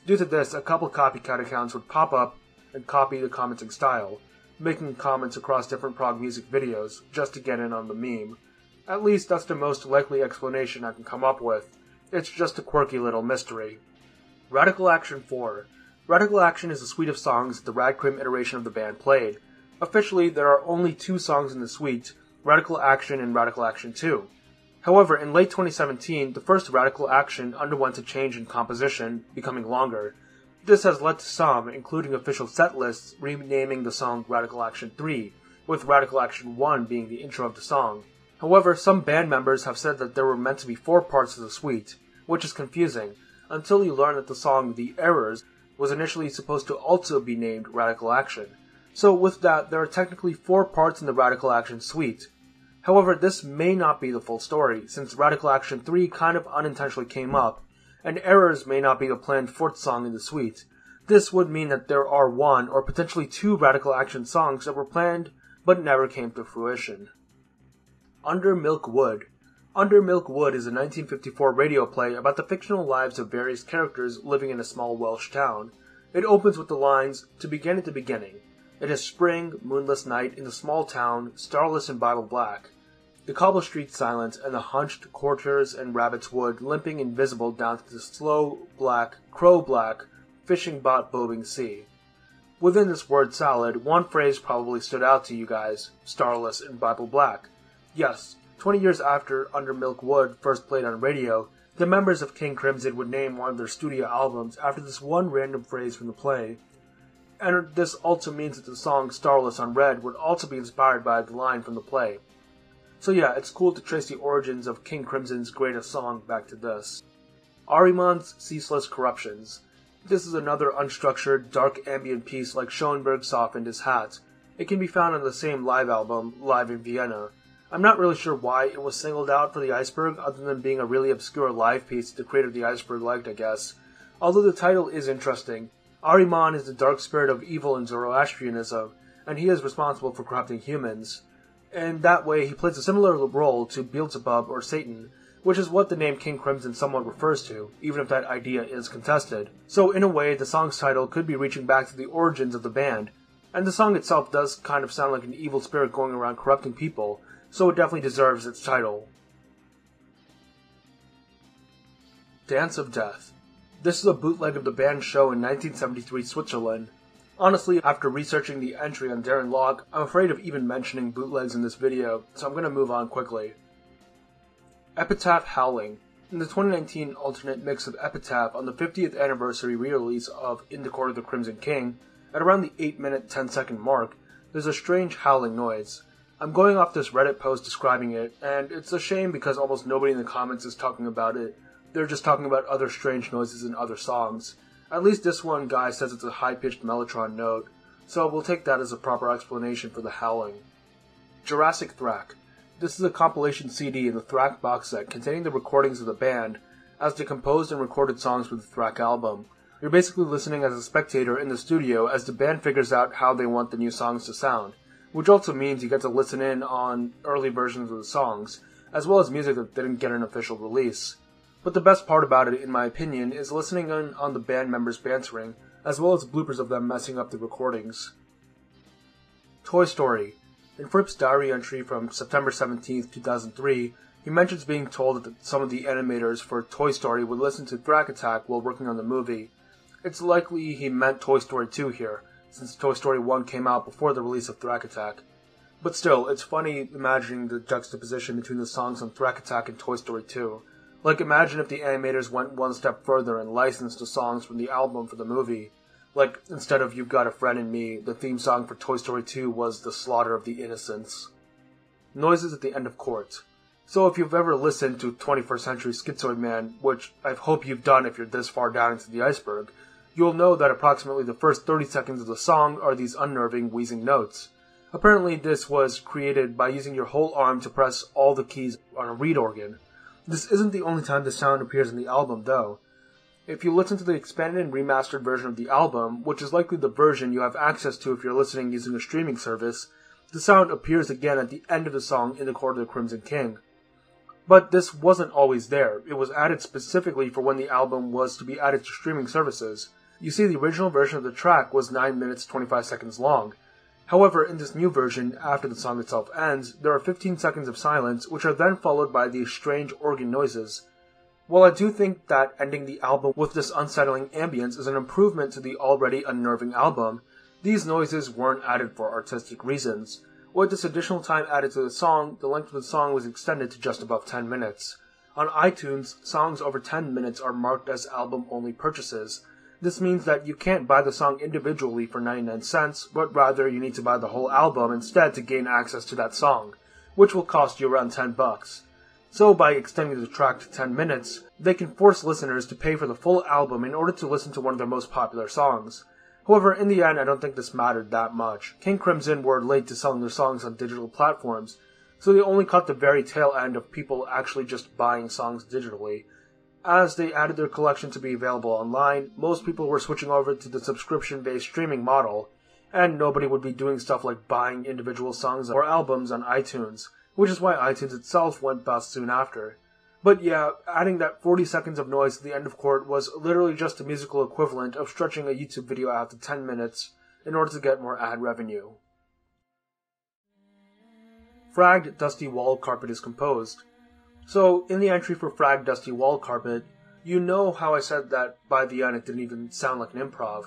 Due to this, a couple copycat accounts would pop up and copy the commenting style, making comments across different prog music videos just to get in on the meme. At least that's the most likely explanation I can come up with. It's just a quirky little mystery. Radical Action 4. Radical Action is a suite of songs that the Radcrim iteration of the band played. Officially, there are only 2 songs in the suite, Radical Action and Radical Action 2. However, in late 2017, the first Radical Action underwent a change in composition, becoming longer. This has led to some, including official set lists, renaming the song Radical Action 3, with Radical Action 1 being the intro of the song. However, some band members have said that there were meant to be 4 parts of the suite, which is confusing, until you learn that the song The Errors was initially supposed to also be named Radical Action. So with that, there are technically 4 parts in the Radical Action suite. However, this may not be the full story, since Radical Action 3 kind of unintentionally came up, and Errors may not be the planned 4th song in the suite. This would mean that there are 1 or potentially 2 Radical Action songs that were planned but never came to fruition. Under Milk Wood. Under Milk Wood is a 1954 radio play about the fictional lives of various characters living in a small Welsh town. It opens with the lines, "To begin at the beginning. It is spring, moonless night in the small town, starless and Bible black. The cobble streets silent, and the hunched courtiers and rabbits wood limping invisible down to the slow, black, crow-black, fishing-bot bobbing sea." Within this word salad, one phrase probably stood out to you guys, starless and Bible black. Yes, 20 years after Under Milk Wood first played on radio, the members of King Crimson would name one of their studio albums after this one random phrase from the play. And this also means that the song Starless on Red would also be inspired by the line from the play. So yeah, it's cool to trace the origins of King Crimson's greatest song back to this. Ahriman's Ceaseless Corruptions. This is another unstructured, dark ambient piece like Schoenberg softened his hat. It can be found on the same live album, Live in Vienna. I'm not really sure why it was singled out for the Iceberg, other than being a really obscure live piece the creator of the Iceberg liked, I guess. Although the title is interesting. Ahriman is the dark spirit of evil in Zoroastrianism, and he is responsible for corrupting humans. In that way, he plays a similar role to Beelzebub or Satan, which is what the name King Crimson somewhat refers to, even if that idea is contested. So in a way, the song's title could be reaching back to the origins of the band, and the song itself does kind of sound like an evil spirit going around corrupting people, so it definitely deserves its title. Dance of Death. This is a bootleg of the band's show in 1973 Switzerland. Honestly, after researching the entry on Darren Locke, I'm afraid of even mentioning bootlegs in this video, so I'm going to move on quickly. Epitaph Howling. In the 2019 alternate mix of Epitaph on the 50th anniversary re-release of In the Court of the Crimson King, at around the 8-minute 10-second mark, there's a strange howling noise. I'm going off this Reddit post describing it, and it's a shame because almost nobody in the comments is talking about it. They're just talking about other strange noises in other songs. At least this one guy says it's a high-pitched mellotron note, so we'll take that as a proper explanation for the howling. Jurassic Thrack. This is a compilation CD in the Thrack box set containing the recordings of the band, as they composed and recorded songs for the Thrack album. You're basically listening as a spectator in the studio as the band figures out how they want the new songs to sound, which also means you get to listen in on early versions of the songs, as well as music that didn't get an official release. But the best part about it, in my opinion, is listening in on the band members bantering, as well as bloopers of them messing up the recordings. Toy Story. In Fripp's diary entry from September 17, 2003, he mentions being told that some of the animators for Toy Story would listen to Thrack Attack while working on the movie. It's likely he meant Toy Story 2 here, since Toy Story 1 came out before the release of Thrack Attack. But still, it's funny imagining the juxtaposition between the songs on Thrack Attack and Toy Story 2. Like, imagine if the animators went one step further and licensed the songs from the album for the movie. Like, instead of You've Got a Friend in Me, the theme song for Toy Story 2 was The Slaughter of the Innocents. Noises at the End of Court. So if you've ever listened to 21st Century Schizoid Man, which I hope you've done if you're this far down into the iceberg, you'll know that approximately the first 30 seconds of the song are these unnerving, wheezing notes. Apparently this was created by using your whole arm to press all the keys on a reed organ. This isn't the only time the sound appears in the album, though. If you listen to the expanded and remastered version of the album, which is likely the version you have access to if you're listening using a streaming service, the sound appears again at the end of the song In the Court of the Crimson King. But this wasn't always there. It was added specifically for when the album was to be added to streaming services. You see, the original version of the track was 9 minutes 25 seconds long. However, in this new version, after the song itself ends, there are 15 seconds of silence, which are then followed by these strange organ noises. While I do think that ending the album with this unsettling ambience is an improvement to the already unnerving album, these noises weren't added for artistic reasons. With this additional time added to the song, the length of the song was extended to just above 10 minutes. On iTunes, songs over 10 minutes are marked as album-only purchases. This means that you can't buy the song individually for 99 cents, but rather you need to buy the whole album instead to gain access to that song, which will cost you around $10. So by extending the track to 10 minutes, they can force listeners to pay for the full album in order to listen to one of their most popular songs. However, in the end, I don't think this mattered that much. King Crimson were late to selling their songs on digital platforms, so they only caught the very tail end of people actually just buying songs digitally. As they added their collection to be available online, most people were switching over to the subscription-based streaming model, and nobody would be doing stuff like buying individual songs or albums on iTunes, which is why iTunes itself went bust soon after. But yeah, adding that 40 seconds of noise at the end of court was literally just a musical equivalent of stretching a YouTube video out to 10 minutes in order to get more ad revenue. Fragged Dusty Wall Carpet is composed. So, in the entry for Fragged Dusty Wall Carpet, you know how I said that by the end it didn't even sound like an improv.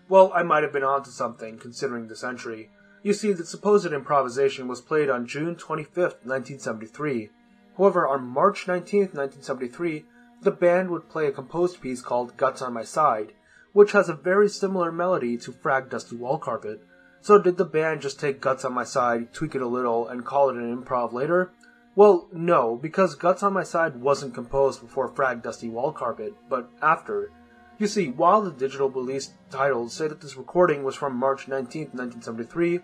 Well, I might have been onto something, considering this entry. You see, the supposed improvisation was played on June 25th, 1973. However, on March 19th, 1973, the band would play a composed piece called Guts on My Side, which has a very similar melody to Fragged Dusty Wall Carpet. So did the band just take Guts on My Side, tweak it a little, and call it an improv later? Well, no, because Guts on My Side wasn't composed before Fragged Dusty Wall Carpet, but after. You see, while the digital release titles say that this recording was from March 19th, 1973,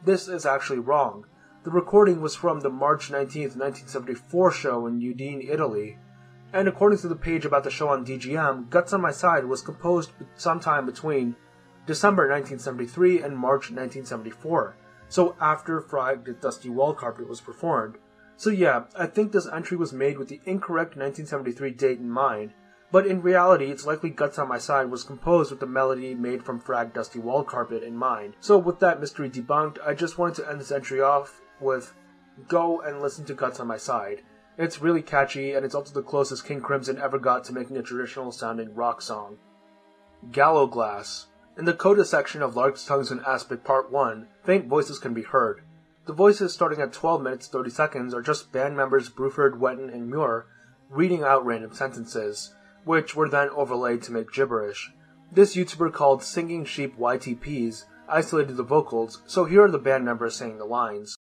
this is actually wrong. The recording was from the March 19th, 1974 show in Udine, Italy. And according to the page about the show on DGM, Guts on My Side was composed sometime between December 1973 and March 1974, so after Fragged Dusty Wall Carpet was performed. So yeah, I think this entry was made with the incorrect 1973 date in mind, but in reality it's likely Guts on My Side was composed with the melody made from Fragged Dusty Wall Carpet in mind. So with that mystery debunked, I just wanted to end this entry off with go and listen to Guts on My Side. It's really catchy, and it's also the closest King Crimson ever got to making a traditional sounding rock song. Gallows Glass. In the coda section of Lark's Tongues and Aspic Part 1, faint voices can be heard. The voices starting at 12 minutes 30 seconds are just band members Bruford, Wetton, and Muir reading out random sentences, which were then overlaid to make gibberish. This YouTuber called Singing Sheep YTPs isolated the vocals, so here are the band members saying the lines.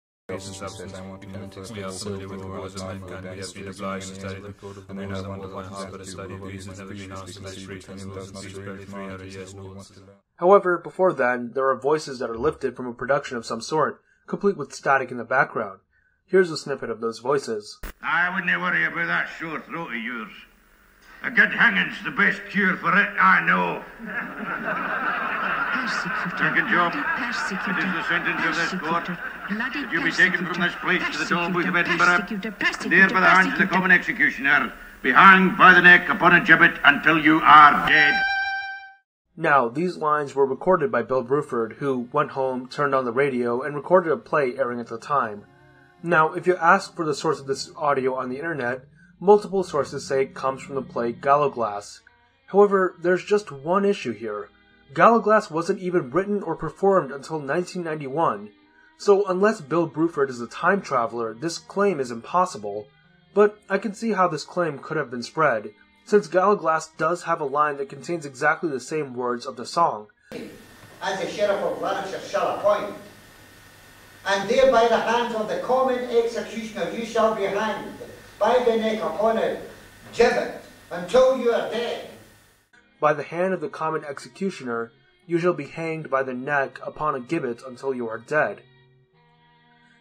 However, before then, there are voices that are lifted from a production of some sort, complete with static in the background. Here's a snippet of those voices. I wouldn't worry about that sore throat of yours. A good hanging's the best cure for it, I know. Second job, it is the sentence of this court that you be taken from this place to the Tolbooth of Edinburgh, and there by the hands of the common executioner, be hanged by the neck upon a gibbet until you are dead. Now, these lines were recorded by Bill Bruford, who went home, turned on the radio, and recorded a play airing at the time. Now, if you ask for the source of this audio on the internet, multiple sources say it comes from the play Gallows Glass. However, there's just one issue here. Gallows Glass wasn't even written or performed until 1991, so unless Bill Bruford is a time traveler, this claim is impossible. But I can see how this claim could have been spread, since Gallows Glass does have a line that contains exactly the same words of the song. As the Sheriff of Lanarkshire shall appoint, and there by the hands of the common executioner you shall be hanged, by the neck upon a gibbet, until you are dead. By the hand of the common executioner, you shall be hanged by the neck upon a gibbet until you are dead.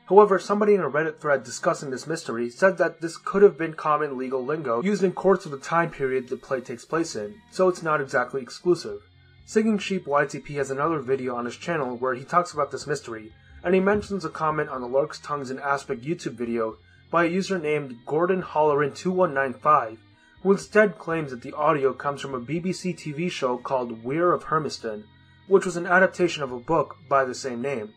However, somebody in a Reddit thread discussing this mystery said that this could have been common legal lingo used in courts of the time period the play takes place in, so it's not exactly exclusive. Singing Sheep YTP has another video on his channel where he talks about this mystery, and he mentions a comment on the Lark's Tongues and Aspic YouTube video by a user named Gordon Hollerin2195, who instead claims that the audio comes from a BBC TV show called Weir of Hermiston, which was an adaptation of a book by the same name.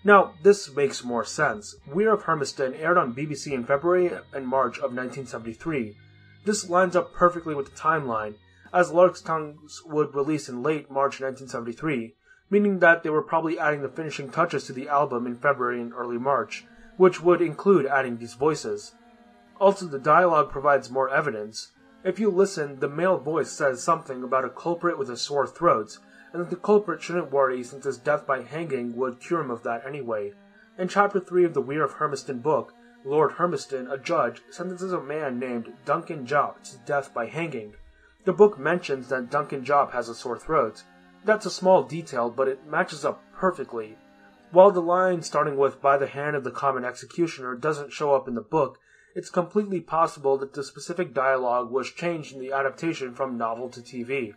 Now, this makes more sense. Weir of Hermiston aired on BBC in February and March of 1973. This lines up perfectly with the timeline, as Lark's Tongues would release in late March 1973, meaning that they were probably adding the finishing touches to the album in February and early March, which would include adding these voices. Also, the dialogue provides more evidence. If you listen, the male voice says something about a culprit with a sore throat, and that the culprit shouldn't worry since his death by hanging would cure him of that anyway. In Chapter 3 of the Weir of Hermiston book, Lord Hermiston, a judge, sentences a man named Duncan Jopp to death by hanging. The book mentions that Duncan Jopp has a sore throat. That's a small detail, but it matches up perfectly. While the line starting with "by the hand of the common executioner" doesn't show up in the book, it's completely possible that the specific dialogue was changed in the adaptation from novel to TV.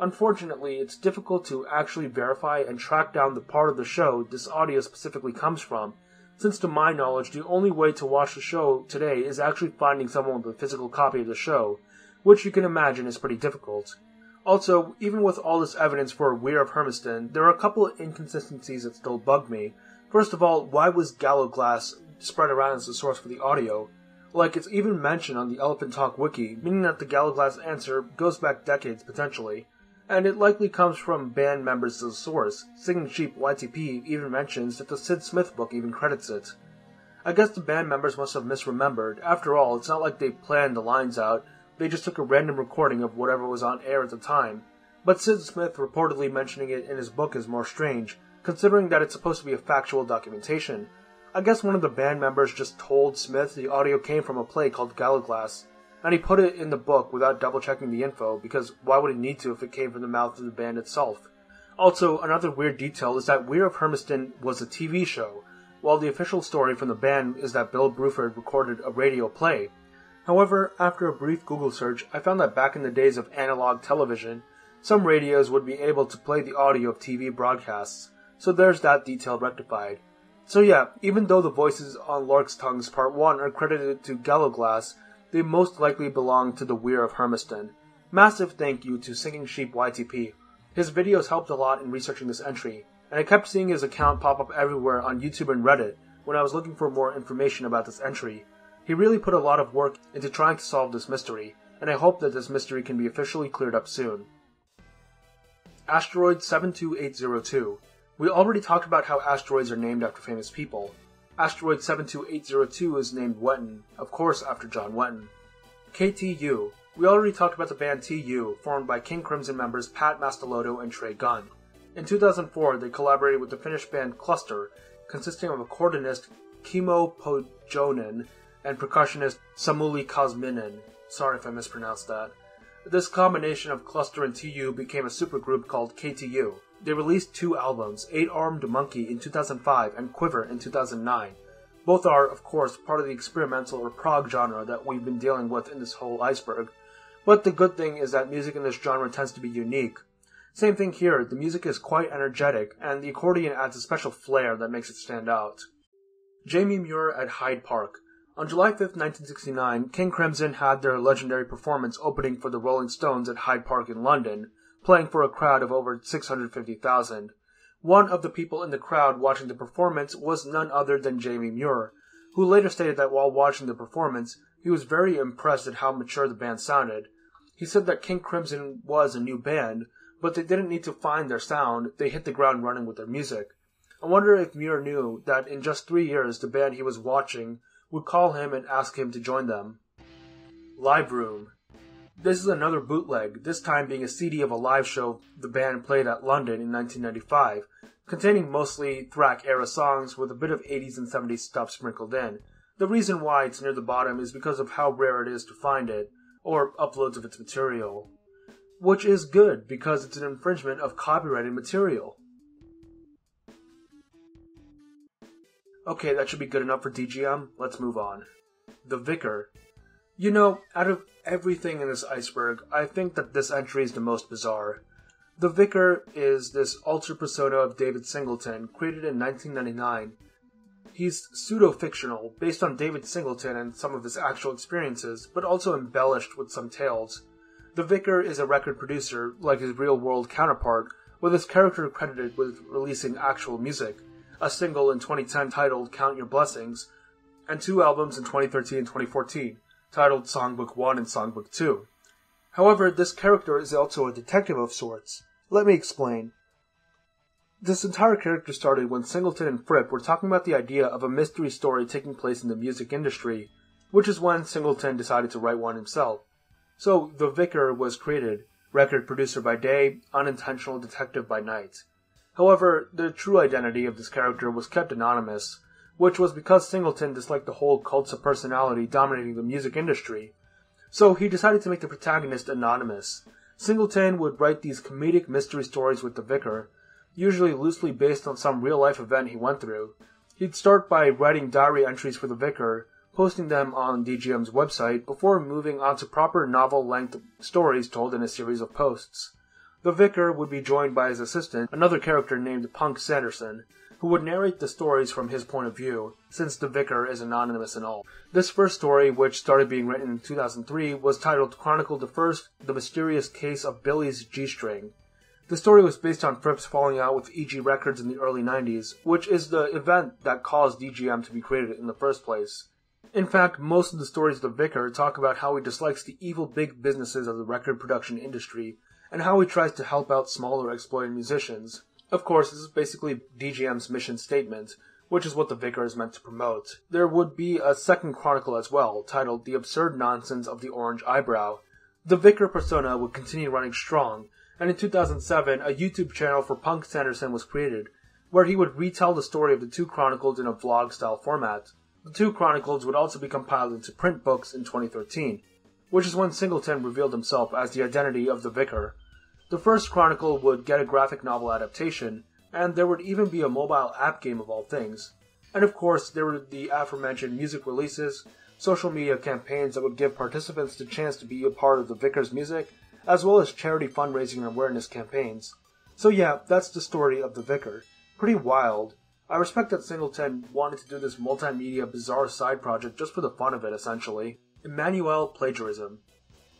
Unfortunately, it's difficult to actually verify and track down the part of the show this audio specifically comes from, since to my knowledge the only way to watch the show today is actually finding someone with a physical copy of the show, which you can imagine is pretty difficult. Also, even with all this evidence for Weir of Hermiston, there are a couple of inconsistencies that still bug me. First of all, why was Gallows Glass spread around as the source for the audio? Like, it's even mentioned on the Elephant Talk wiki, meaning that the Gallows Glass answer goes back decades potentially. And it likely comes from band members as a source. Singing Sheep YTP even mentions that the Sid Smith book even credits it. I guess the band members must have misremembered. After all, it's not like they planned the lines out, they just took a random recording of whatever was on air at the time. But Sid Smith reportedly mentioning it in his book is more strange, considering that it's supposed to be a factual documentation. I guess one of the band members just told Smith the audio came from a play called Gallows Glass, and he put it in the book without double-checking the info, because why would he need to if it came from the mouth of the band itself? Also, another weird detail is that Weir of Hermiston was a TV show, while the official story from the band is that Bill Bruford recorded a radio play. However, after a brief Google search, I found that back in the days of analog television, some radios would be able to play the audio of TV broadcasts, so there's that detail rectified. So yeah, even though the voices on Lark's Tongues Part 1 are credited to Gallows Glass, they most likely belong to the Weir of Hermiston. Massive thank you to Singing Sheep YTP. His videos helped a lot in researching this entry, and I kept seeing his account pop up everywhere on YouTube and Reddit when I was looking for more information about this entry. He really put a lot of work into trying to solve this mystery, and I hope that this mystery can be officially cleared up soon. Asteroid 72802. We already talked about how asteroids are named after famous people. Asteroid 72802 is named Wetton, of course after John Wetton. KTU. We already talked about the band TU, formed by King Crimson members Pat Mastelotto and Trey Gunn. In 2004, they collaborated with the Finnish band Cluster, consisting of accordionist Kimmo Pojonen and percussionist Samuli Kosminen. Sorry if I mispronounced that. This combination of Cluster and TU became a supergroup called KTU. They released 2 albums, 8-Armed Monkey in 2005 and Quiver in 2009. Both are, of course, part of the experimental or prog genre that we've been dealing with in this whole Iceberg. But the good thing is that music in this genre tends to be unique. Same thing here, the music is quite energetic, and the accordion adds a special flair that makes it stand out. Jamie Muir at Hyde Park. On July 5, 1969, King Crimson had their legendary performance opening for the Rolling Stones at Hyde Park in London, playing for a crowd of over 650,000. One of the people in the crowd watching the performance was none other than Jamie Muir, who later stated that while watching the performance, he was very impressed at how mature the band sounded. He said that King Crimson was a new band, but they didn't need to find their sound, they hit the ground running with their music. I wonder if Muir knew that in just 3 years the band he was watching would call him and ask him to join them. Live Room. This is another bootleg, this time being a CD of a live show the band played at London in 1995, containing mostly Thrack-era songs with a bit of 80s and 70s stuff sprinkled in. The reason why it's near the bottom is because of how rare it is to find it, or uploads of its material. Which is good, because it's an infringement of copyrighted material. Okay, that should be good enough for DGM. Let's move on. The Vicar. You know, out of everything in this Iceberg, I think that this entry is the most bizarre. The Vicar is this alter persona of David Singleton, created in 1999. He's pseudo-fictional, based on David Singleton and some of his actual experiences, but also embellished with some tales. The Vicar is a record producer, like his real-world counterpart, with his character credited with releasing actual music, a single in 2010 titled Count Your Blessings, and 2 albums in 2013 and 2014, titled Songbook 1 and Songbook 2. However, this character is also a detective of sorts. Let me explain. This entire character started when Singleton and Fripp were talking about the idea of a mystery story taking place in the music industry, which is when Singleton decided to write one himself. So, the Vicar was created, record producer by day, unintentional detective by night. However, the true identity of this character was kept anonymous, which was because Singleton disliked the whole cult of personality dominating the music industry. So he decided to make the protagonist anonymous. Singleton would write these comedic mystery stories with the Vicar, usually loosely based on some real-life event he went through. He'd start by writing diary entries for the Vicar, posting them on DGM's website, before moving on to proper novel-length stories told in a series of posts. The Vicar would be joined by his assistant, another character named Punk Sanderson, who would narrate the stories from his point of view, since the Vicar is anonymous and all. This first story, which started being written in 2003, was titled Chronicle the First, The Mysterious Case of Billy's G-String. The story was based on Fripp's falling out with EG Records in the early 90s, which is the event that caused DGM to be created in the first place. In fact, most of the stories of the Vicar talk about how he dislikes the evil big businesses of the record production industry, and how he tries to help out smaller exploited musicians. Of course, this is basically DGM's mission statement, which is what the Vicar is meant to promote. There would be a second chronicle as well, titled The Absurd Nonsense of the Orange Eyebrow. The Vicar persona would continue running strong, and in 2007, a YouTube channel for Punk Sanderson was created, where he would retell the story of the 2 chronicles in a vlog-style format. The 2 chronicles would also be compiled into print books in 2013, which is when Singleton revealed himself as the identity of the Vicar. The first chronicle would get a graphic novel adaptation, and there would even be a mobile app game of all things. And of course, there were the aforementioned music releases, social media campaigns that would give participants the chance to be a part of the Vicar's music, as well as charity fundraising and awareness campaigns. So yeah, that's the story of the Vicar. Pretty wild. I respect that Singleton wanted to do this multimedia bizarre side project just for the fun of it, essentially. Emmanuel Plagiarism.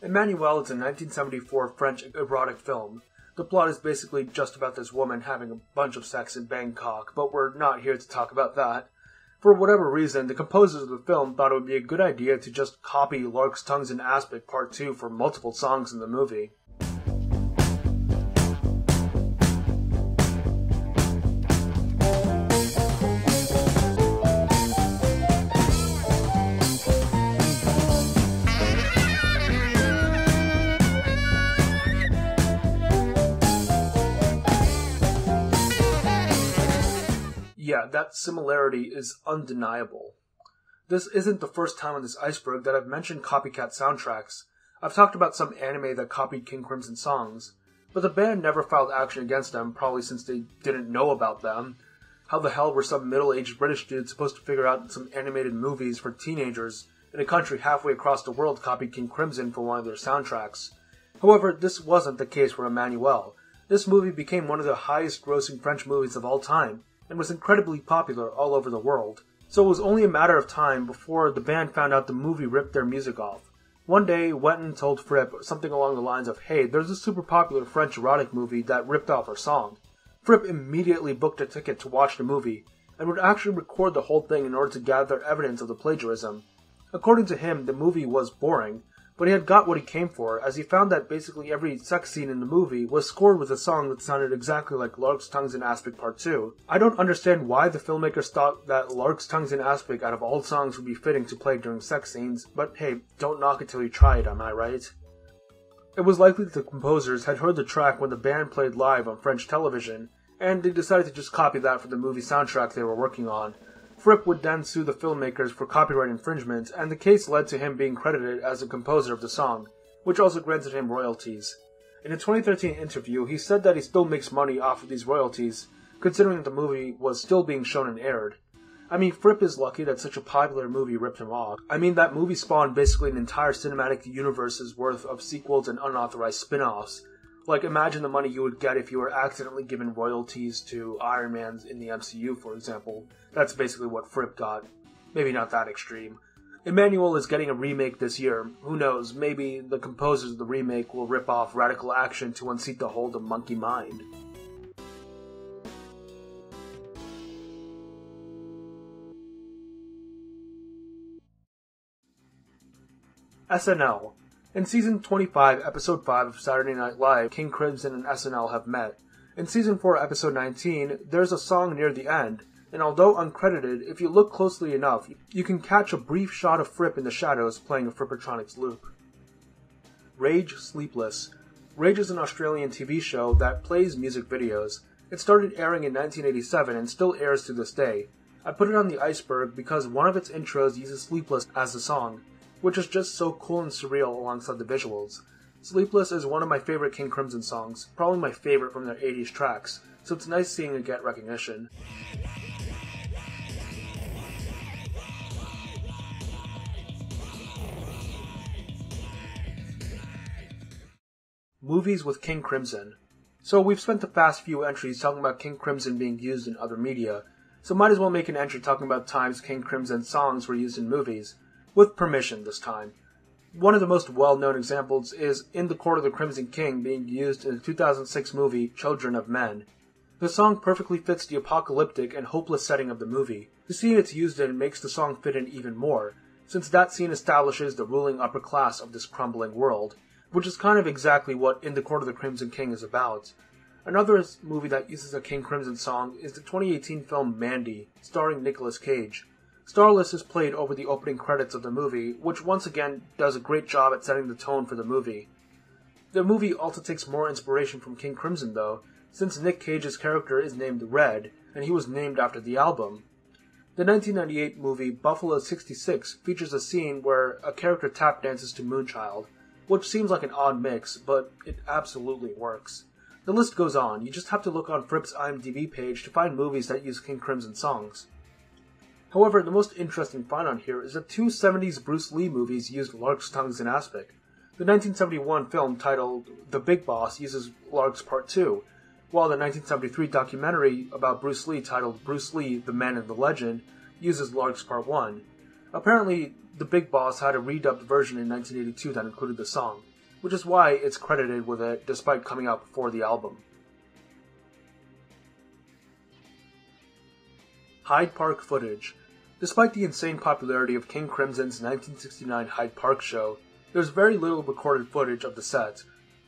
Emmanuel is a 1974 French erotic film. The plot is basically just about this woman having a bunch of sex in Bangkok, but we're not here to talk about that. For whatever reason, the composers of the film thought it would be a good idea to just copy Lark's Tongues in Aspic Part 2 for multiple songs in the movie. Yeah, that similarity is undeniable. This isn't the first time on this iceberg that I've mentioned copycat soundtracks. I've talked about some anime that copied King Crimson songs, but the band never filed action against them, probably since they didn't know about them. How the hell were some middle-aged British dudes supposed to figure out some animated movies for teenagers in a country halfway across the world copied King Crimson for one of their soundtracks? However, this wasn't the case for Emmanuel. This movie became one of the highest-grossing French movies of all time, and was incredibly popular all over the world. So it was only a matter of time before the band found out the movie ripped their music off. One day, Wetton told Fripp something along the lines of, "Hey, there's a super popular French erotic movie that ripped off our song." Fripp immediately booked a ticket to watch the movie, and would actually record the whole thing in order to gather evidence of the plagiarism. According to him, the movie was boring, but he had got what he came for, as he found that basically every sex scene in the movie was scored with a song that sounded exactly like Lark's Tongues in Aspic Part 2. I don't understand why the filmmakers thought that Lark's Tongues in Aspic out of all songs would be fitting to play during sex scenes, but hey, don't knock it till you try it, am I right? It was likely that the composers had heard the track when the band played live on French television, and they decided to just copy that for the movie soundtrack they were working on. Fripp would then sue the filmmakers for copyright infringement, and the case led to him being credited as the composer of the song, which also granted him royalties. In a 2013 interview, he said that he still makes money off of these royalties, considering that the movie was still being shown and aired. I mean, Fripp is lucky that such a popular movie ripped him off. I mean, that movie spawned basically an entire cinematic universe's worth of sequels and unauthorized spin-offs. Like, imagine the money you would get if you were accidentally given royalties to Iron Man in the MCU, for example. That's basically what Fripp got. Maybe not that extreme. Emmanuel is getting a remake this year. Who knows, maybe the composers of the remake will rip off Radical Action to unseat the hold of Monkey Mind. SNL. In Season 25, Episode 5 of Saturday Night Live, King Crimson and SNL have met. In Season 4, Episode 19, there's a song near the end, and although uncredited, if you look closely enough, you can catch a brief shot of Fripp in the shadows playing a Frippertronics loop. Rage Sleepless. Rage is an Australian TV show that plays music videos. It started airing in 1987 and still airs to this day. I put it on the iceberg because one of its intros uses Sleepless as the song, which is just so cool and surreal alongside the visuals. Sleepless is one of my favorite King Crimson songs, probably my favorite from their 80s tracks, so it's nice seeing it get recognition. Movies with King Crimson. So we've spent the past few entries talking about King Crimson being used in other media, so might as well make an entry talking about times King Crimson songs were used in movies. With permission this time. One of the most well-known examples is In the Court of the Crimson King being used in the 2006 movie Children of Men. The song perfectly fits the apocalyptic and hopeless setting of the movie. The scene it's used in makes the song fit in even more, since that scene establishes the ruling upper class of this crumbling world, which is kind of exactly what In the Court of the Crimson King is about. Another movie that uses a King Crimson song is the 2018 film Mandy, starring Nicolas Cage. Starless is played over the opening credits of the movie, which once again does a great job at setting the tone for the movie. The movie also takes more inspiration from King Crimson though, since Nick Cage's character is named Red, and he was named after the album. The 1998 movie Buffalo 66 features a scene where a character tap dances to Moonchild, which seems like an odd mix, but it absolutely works. The list goes on, you just have to look on Fripp's IMDb page to find movies that use King Crimson songs. However, the most interesting find on here is that two 70s Bruce Lee movies used Lark's Tongues in Aspic. The 1971 film titled The Big Boss uses Lark's Part 2, while the 1973 documentary about Bruce Lee titled Bruce Lee, the Man and the Legend uses Lark's Part 1. Apparently, The Big Boss had a redubbed version in 1982 that included the song, which is why it's credited with it despite coming out before the album. Hyde Park footage. Despite the insane popularity of King Crimson's 1969 Hyde Park show, there's very little recorded footage of the set.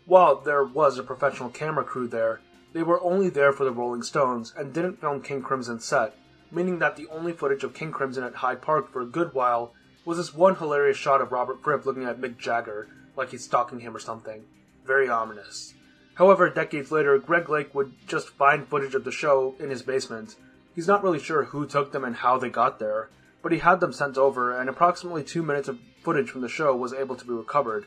While there was a professional camera crew there, they were only there for the Rolling Stones and didn't film King Crimson's set, meaning that the only footage of King Crimson at Hyde Park for a good while was this one hilarious shot of Robert Fripp looking at Mick Jagger, like he's stalking him or something. Very ominous. However, decades later, Greg Lake would just find footage of the show in his basement. He's not really sure who took them and how they got there, but he had them sent over, and approximately 2 minutes of footage from the show was able to be recovered.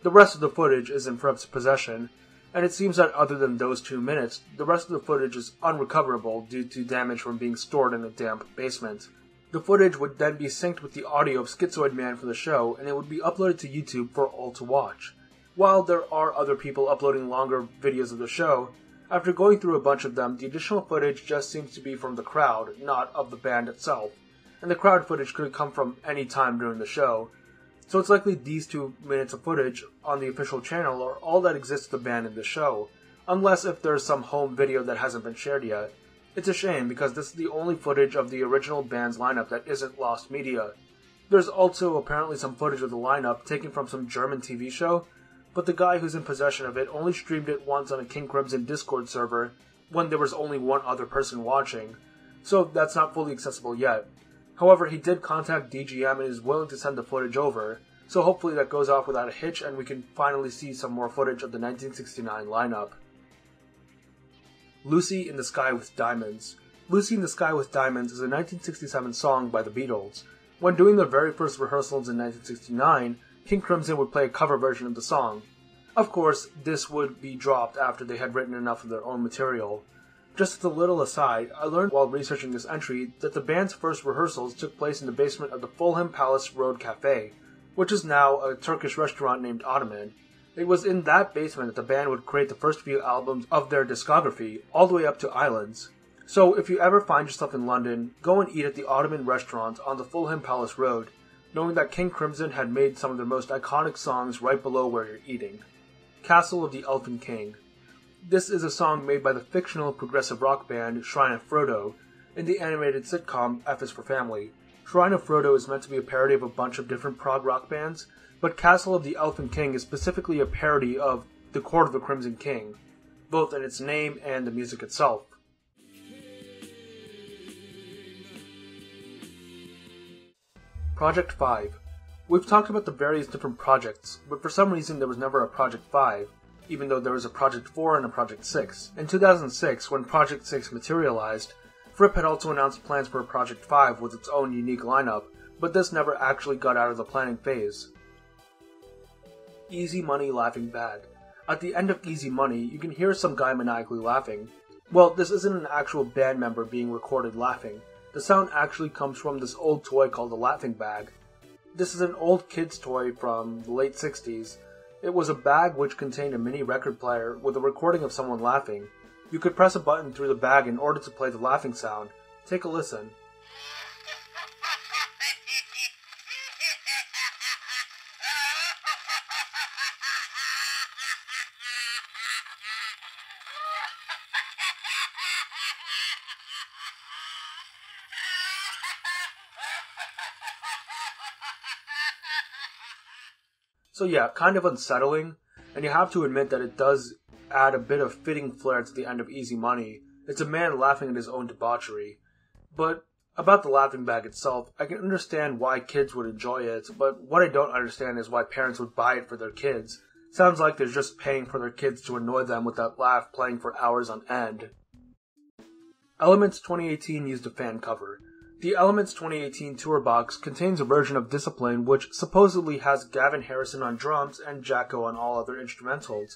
The rest of the footage is in Fripp's possession, and it seems that other than those 2 minutes, the rest of the footage is unrecoverable due to damage from being stored in a damp basement. The footage would then be synced with the audio of Schizoid Man for the show, and it would be uploaded to YouTube for all to watch. While there are other people uploading longer videos of the show, after going through a bunch of them, the additional footage just seems to be from the crowd, not of the band itself, and the crowd footage could come from any time during the show, so it's likely these 2 minutes of footage on the official channel are all that exists of the band in the show, unless if there's some home video that hasn't been shared yet. It's a shame because this is the only footage of the original band's lineup that isn't lost media. There's also apparently some footage of the lineup taken from some German TV show, but the guy who's in possession of it only streamed it once on a King Crimson Discord server when there was only one other person watching, so that's not fully accessible yet. However, he did contact DGM and is willing to send the footage over, so hopefully that goes off without a hitch and we can finally see some more footage of the 1969 lineup. Lucy in the Sky with Diamonds. Lucy in the Sky with Diamonds is a 1967 song by the Beatles. When doing their very first rehearsals in 1969, King Crimson would play a cover version of the song. Of course, this would be dropped after they had written enough of their own material. Just as a little aside, I learned while researching this entry that the band's first rehearsals took place in the basement of the Fulham Palace Road Cafe, which is now a Turkish restaurant named Ottoman. It was in that basement that the band would create the first few albums of their discography, all the way up to Islands. So if you ever find yourself in London, go and eat at the Ottoman restaurant on the Fulham Palace Road, knowing that King Crimson had made some of their most iconic songs right below where you're eating. Castle of the Elfin King. This is a song made by the fictional progressive rock band Shrine of Frodo in the animated sitcom F is for Family. Shrine of Frodo is meant to be a parody of a bunch of different prog rock bands, but Castle of the Elfin King is specifically a parody of The Court of the Crimson King, both in its name and the music itself. Project 5. We've talked about the various different projects, but for some reason there was never a Project 5, even though there was a Project 4 and a Project 6. In 2006, when Project 6 materialized, Fripp had also announced plans for a Project 5 with its own unique lineup, but this never actually got out of the planning phase. Easy Money Laughing Bad. At the end of Easy Money, you can hear some guy maniacally laughing. Well, this isn't an actual band member being recorded laughing. The sound actually comes from this old toy called a laughing bag. This is an old kid's toy from the late 60s. It was a bag which contained a mini record player with a recording of someone laughing. You could press a button through the bag in order to play the laughing sound. Take a listen. So yeah, kind of unsettling, and you have to admit that it does add a bit of fitting flair to the end of Easy Money. It's a man laughing at his own debauchery. But about the laughing bag itself, I can understand why kids would enjoy it, but what I don't understand is why parents would buy it for their kids. Sounds like they're just paying for their kids to annoy them with that laugh playing for hours on end. Elements 2018 used a fan cover. The Elements 2018 tour box contains a version of Discipline which supposedly has Gavin Harrison on drums and Jacko on all other instrumentals.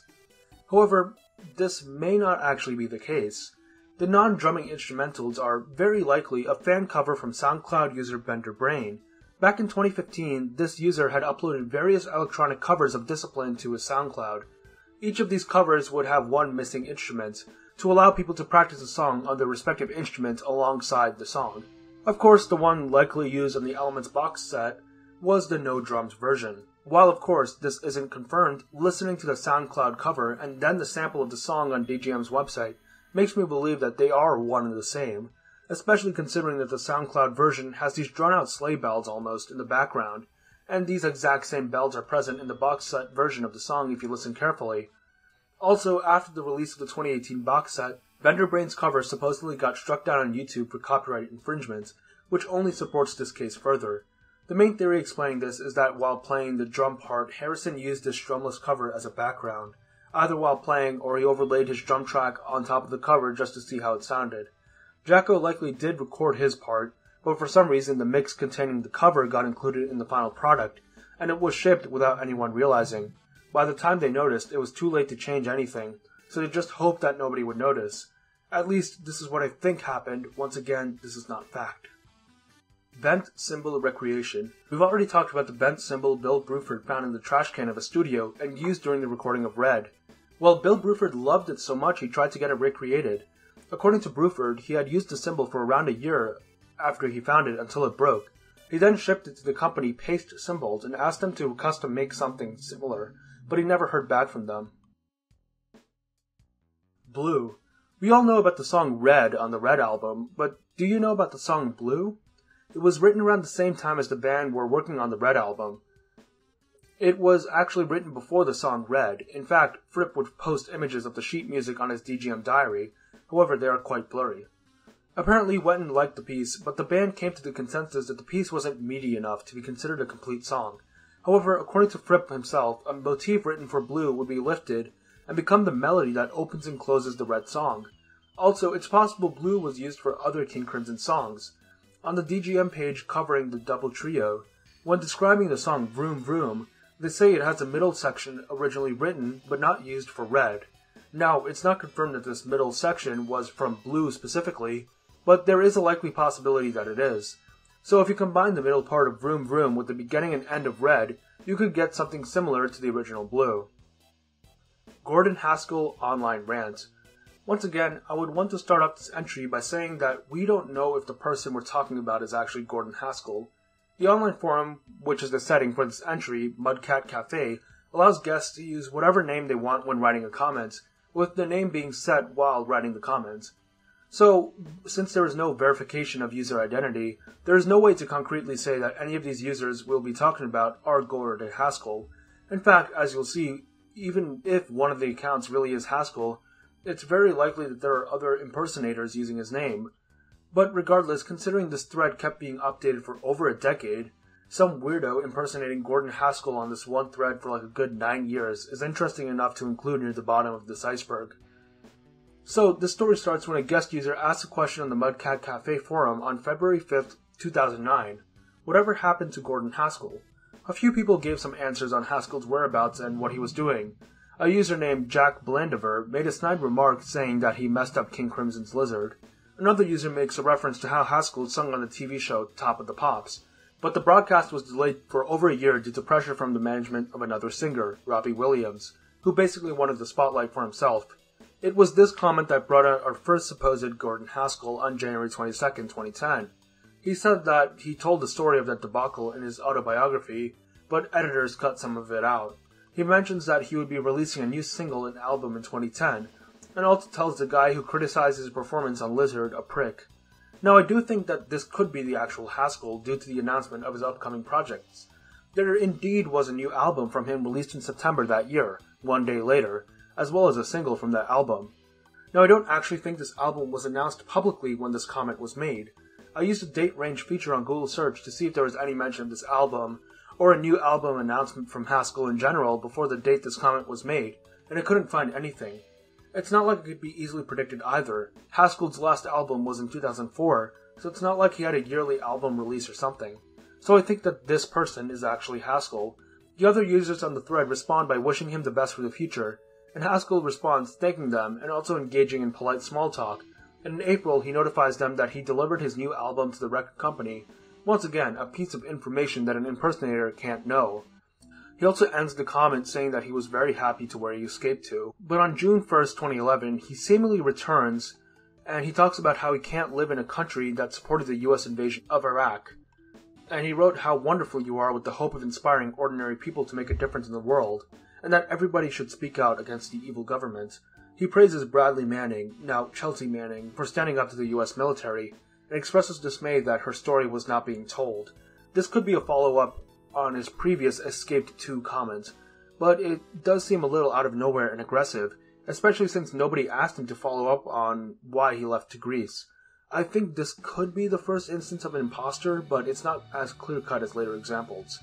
However, this may not actually be the case. The non-drumming instrumentals are very likely a fan cover from SoundCloud user Bender Brain. Back in 2015, this user had uploaded various electronic covers of Discipline to his SoundCloud. Each of these covers would have one missing instrument, to allow people to practice the song on their respective instrument alongside the song. Of course, the one likely used on the Elements box set was the no drums version. While of course this isn't confirmed, listening to the SoundCloud cover and then the sample of the song on DGM's website makes me believe that they are one and the same. especially considering that the SoundCloud version has these drawn-out sleigh bells almost in the background, and these exact same bells are present in the box set version of the song if you listen carefully. Also, after the release of the 2018 box set, Bender Brain's cover supposedly got struck down on YouTube for copyright infringement, which only supports this case further. The main theory explaining this is that while playing the drum part, Harrison used this drumless cover as a background, either while playing or he overlaid his drum track on top of the cover just to see how it sounded. Jacko likely did record his part, but for some reason the mix containing the cover got included in the final product, and it was shipped without anyone realizing. By the time they noticed, it was too late to change anything, so they just hoped that nobody would notice. At least, this is what I think happened. Once again, this is not fact. Bent Cymbal Recreation. We've already talked about the bent cymbal Bill Bruford found in the trash can of a studio and used during the recording of Red. Well, Bill Bruford loved it so much he tried to get it recreated. According to Bruford, he had used the cymbal for around a year after he found it until it broke. He then shipped it to the company Paste Cymbals and asked them to custom make something similar, but he never heard back from them. Blue. We all know about the song Red on the Red album, but do you know about the song Blue? It was written around the same time as the band were working on the Red album. It was actually written before the song Red. In fact, Fripp would post images of the sheet music on his DGM diary, however they are quite blurry. Apparently Wetton liked the piece, but the band came to the consensus that the piece wasn't meaty enough to be considered a complete song. However, according to Fripp himself, a motif written for Blue would be lifted and become the melody that opens and closes the Red song. Also, it's possible Blue was used for other King Crimson songs. On the DGM page covering the double trio, when describing the song Vroom Vroom, they say it has a middle section originally written but not used for Red. Now, it's not confirmed that this middle section was from Blue specifically, but there is a likely possibility that it is. So if you combine the middle part of Vroom Vroom with the beginning and end of Red, you could get something similar to the original Blue. Gordon Haskell Online Rant. Once again, I would want to start off this entry by saying that we don't know if the person we're talking about is actually Gordon Haskell. The online forum, which is the setting for this entry, Mudcat Cafe, allows guests to use whatever name they want when writing a comment, with the name being set while writing the comment. So, since there is no verification of user identity, there is no way to concretely say that any of these users we'll be talking about are Gordon Haskell. In fact, as you'll see, even if one of the accounts really is Haskell, it's very likely that there are other impersonators using his name. But regardless, considering this thread kept being updated for over a decade, some weirdo impersonating Gordon Haskell on this one thread for like a good 9 years is interesting enough to include near the bottom of this iceberg. So, this story starts when a guest user asks a question on the Mudcat Cafe forum on February 5th, 2009. Whatever happened to Gordon Haskell? A few people gave some answers on Haskell's whereabouts and what he was doing. A user named Jack Blandiver made a snide remark saying that he messed up King Crimson's Lizard. Another user makes a reference to how Haskell sung on the TV show Top of the Pops, but the broadcast was delayed for over a year due to pressure from the management of another singer, Robbie Williams, who basically wanted the spotlight for himself. It was this comment that brought out our first supposed Gordon Haskell on January 22nd, 2010. He said that he told the story of that debacle in his autobiography, but editors cut some of it out. He mentions that he would be releasing a new single and album in 2010, and also tells the guy who criticized his performance on Lizard a prick. Now, I do think that this could be the actual Haskell due to the announcement of his upcoming projects. There indeed was a new album from him released in September that year, one day later, as well as a single from that album. Now, I don't actually think this album was announced publicly when this comment was made. I used a date range feature on Google Search to see if there was any mention of this album, or a new album announcement from Haskell in general before the date this comment was made, and I couldn't find anything. It's not like it could be easily predicted either. Haskell's last album was in 2004, so it's not like he had a yearly album release or something. So I think that this person is actually Haskell. The other users on the thread respond by wishing him the best for the future, and Haskell responds thanking them and also engaging in polite small talk, and in April he notifies them that he delivered his new album to the record company. Once again, a piece of information that an impersonator can't know. He also ends the comment saying that he was very happy to where he escaped to. But on June 1st, 2011, he seemingly returns, and he talks about how he can't live in a country that supported the US invasion of Iraq. And he wrote how wonderful you are with the hope of inspiring ordinary people to make a difference in the world, and that everybody should speak out against the evil government. He praises Bradley Manning, now Chelsea Manning, for standing up to the US military, and expresses dismay that her story was not being told. This could be a follow-up on his previous Escaped 2 comment, but it does seem a little out of nowhere and aggressive, especially since nobody asked him to follow up on why he left to Greece. I think this could be the first instance of an imposter, but it's not as clear-cut as later examples.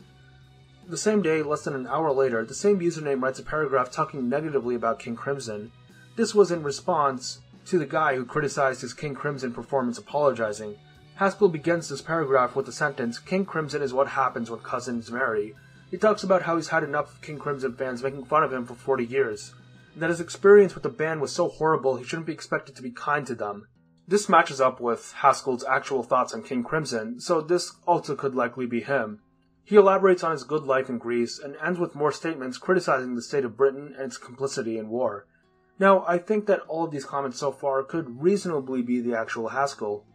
The same day, less than an hour later, the same username writes a paragraph talking negatively about King Crimson. This was in response to the guy who criticized his King Crimson performance apologizing. Haskell begins this paragraph with the sentence, "King Crimson is what happens when cousins marry." He talks about how he's had enough of King Crimson fans making fun of him for 40 years, and that his experience with the band was so horrible he shouldn't be expected to be kind to them. This matches up with Haskell's actual thoughts on King Crimson, so this also could likely be him. He elaborates on his good life in Greece, and ends with more statements criticizing the state of Britain and its complicity in war. Now, I think that all of these comments so far could reasonably be the actual Haskell.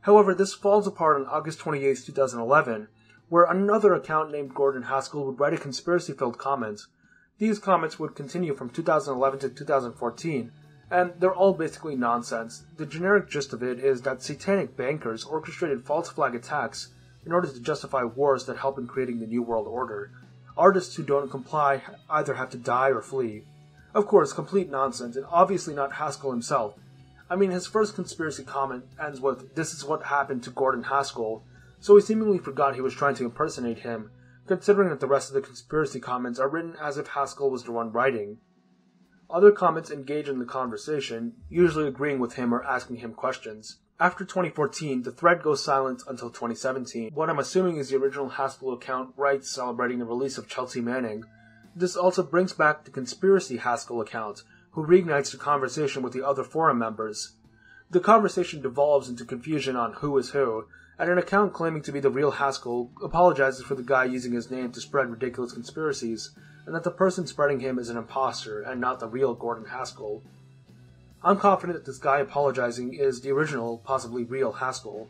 However, this falls apart on August 28, 2011, where another account named Gordon Haskell would write a conspiracy-filled comment. These comments would continue from 2011 to 2014, and they're all basically nonsense. The generic gist of it is that satanic bankers orchestrated false flag attacks in order to justify wars that help in creating the New World Order. Artists who don't comply either have to die or flee. Of course, complete nonsense, and obviously not Haskell himself. I mean, his first conspiracy comment ends with, "This is what happened to Gordon Haskell," so he seemingly forgot he was trying to impersonate him, considering that the rest of the conspiracy comments are written as if Haskell was the one writing. Other comments engage in the conversation, usually agreeing with him or asking him questions. After 2014, the thread goes silent until 2017. What I'm assuming is the original Haskell account writes celebrating the release of Chelsea Manning. This also brings back the conspiracy Haskell account, who reignites the conversation with the other forum members. The conversation devolves into confusion on who is who, and an account claiming to be the real Haskell apologizes for the guy using his name to spread ridiculous conspiracies, and that the person spreading him is an imposter and not the real Gordon Haskell. I'm confident that this guy apologizing is the original, possibly real Haskell.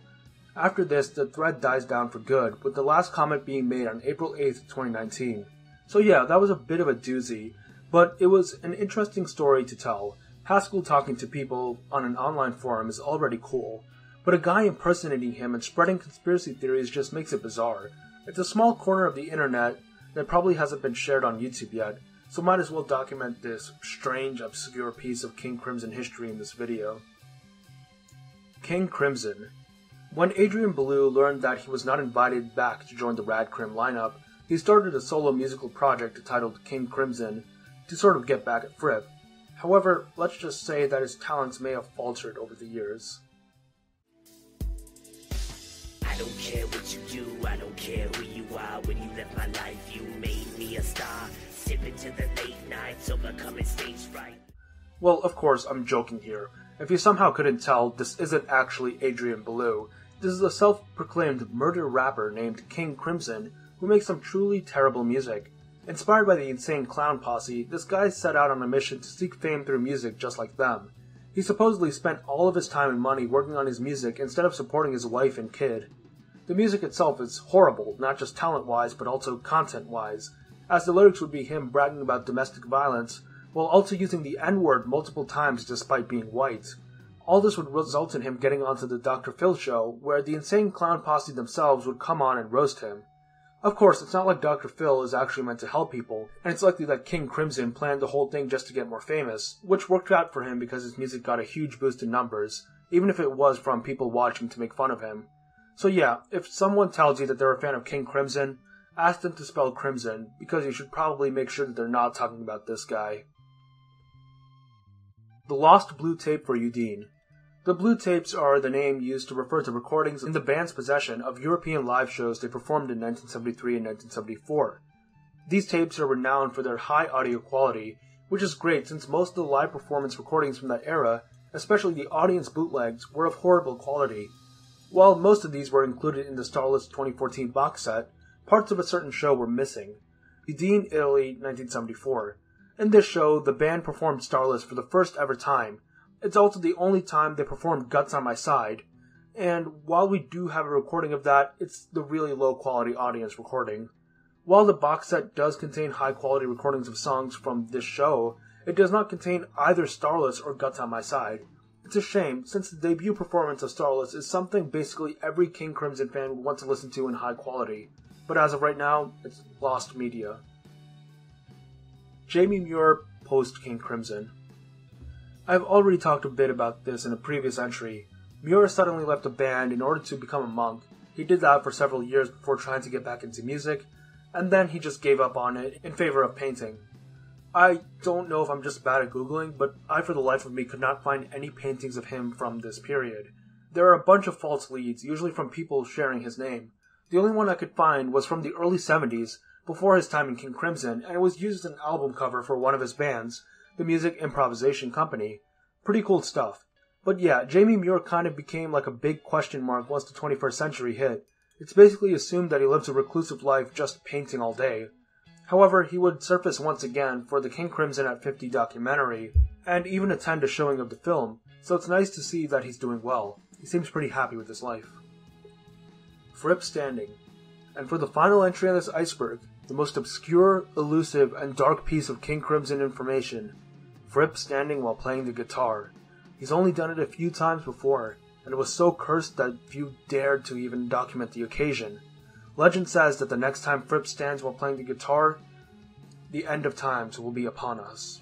After this, the thread dies down for good, with the last comment being made on April 8th, 2019. So yeah, that was a bit of a doozy, but it was an interesting story to tell. Haskell talking to people on an online forum is already cool, but a guy impersonating him and spreading conspiracy theories just makes it bizarre. It's a small corner of the internet that probably hasn't been shared on YouTube yet, so might as well document this strange, obscure piece of King Crimson history in this video. King Crimson. When Adrian Belew learned that he was not invited back to join the Rad Crim lineup, he started a solo musical project titled King Crimson to sort of get back at Fripp. However, let's just say that his talents may have faltered over the years. I don't care what you do, I don't care who you are. When you left my life, you made me a star. Sipping to the late nights, overcoming stage fright. Well, of course, I'm joking here. If you somehow couldn't tell, this isn't actually Adrian Belew. This is a self-proclaimed murder rapper named King Crimson who makes some truly terrible music. Inspired by the Insane Clown Posse, this guy set out on a mission to seek fame through music just like them. He supposedly spent all of his time and money working on his music instead of supporting his wife and kid. The music itself is horrible, not just talent-wise, but also content-wise, as the lyrics would be him bragging about domestic violence, while also using the N-word multiple times despite being white. All this would result in him getting onto the Dr. Phil show, where the Insane Clown Posse themselves would come on and roast him. Of course, it's not like Dr. Phil is actually meant to help people, and it's likely that King Crimson planned the whole thing just to get more famous, which worked out for him because his music got a huge boost in numbers, even if it was from people watching to make fun of him. So yeah, if someone tells you that they're a fan of King Crimson, ask them to spell Crimson, because you should probably make sure that they're not talking about this guy. The Lost Blue Tape for Udine. The Blue Tapes are the name used to refer to recordings in the band's possession of European live shows they performed in 1973 and 1974. These tapes are renowned for their high audio quality, which is great since most of the live performance recordings from that era, especially the audience bootlegs, were of horrible quality. While most of these were included in the Starless 2014 box set, parts of a certain show were missing. Udine, Italy, 1974. In this show, the band performed Starless for the first ever time. It's also the only time they performed Guts on My Side, and while we do have a recording of that, it's the really low quality audience recording. While the box set does contain high quality recordings of songs from this show, it does not contain either Starless or Guts on My Side. It's a shame, since the debut performance of Starless is something basically every King Crimson fan would want to listen to in high quality, but as of right now, it's lost media. Jamie Muir post King Crimson. I've already talked a bit about this in a previous entry. Muir suddenly left the band in order to become a monk. He did that for several years before trying to get back into music, and then he just gave up on it in favor of painting. I don't know if I'm just bad at Googling, but I for the life of me could not find any paintings of him from this period. There are a bunch of false leads, usually from people sharing his name. The only one I could find was from the early 70s, before his time in King Crimson, and it was used as an album cover for one of his bands, the Music Improvisation Company. Pretty cool stuff. But yeah, Jamie Muir kind of became like a big question mark once the 21st century hit. It's basically assumed that he lives a reclusive life just painting all day. However, he would surface once again for the King Crimson at 50 documentary, and even attend a showing of the film, so it's nice to see that he's doing well. He seems pretty happy with his life. Fripp Standing. And for the final entry on this iceberg, the most obscure, elusive, and dark piece of King Crimson information, Fripp standing while playing the guitar. He's only done it a few times before, and it was so cursed that few dared to even document the occasion. Legend says that the next time Fripp stands while playing the guitar, the end of times will be upon us.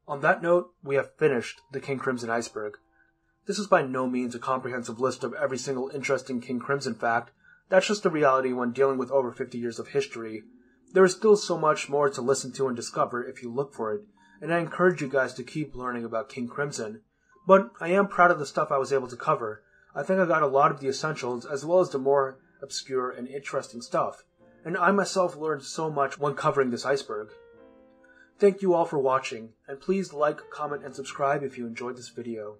On that note, we have finished the King Crimson Iceberg. This is by no means a comprehensive list of every single interesting King Crimson fact. That's just the reality when dealing with over 50 years of history. There is still so much more to listen to and discover if you look for it, and I encourage you guys to keep learning about King Crimson. But I am proud of the stuff I was able to cover. I think I got a lot of the essentials as well as the more obscure and interesting stuff, and I myself learned so much when covering this iceberg. Thank you all for watching, and please like, comment, and subscribe if you enjoyed this video.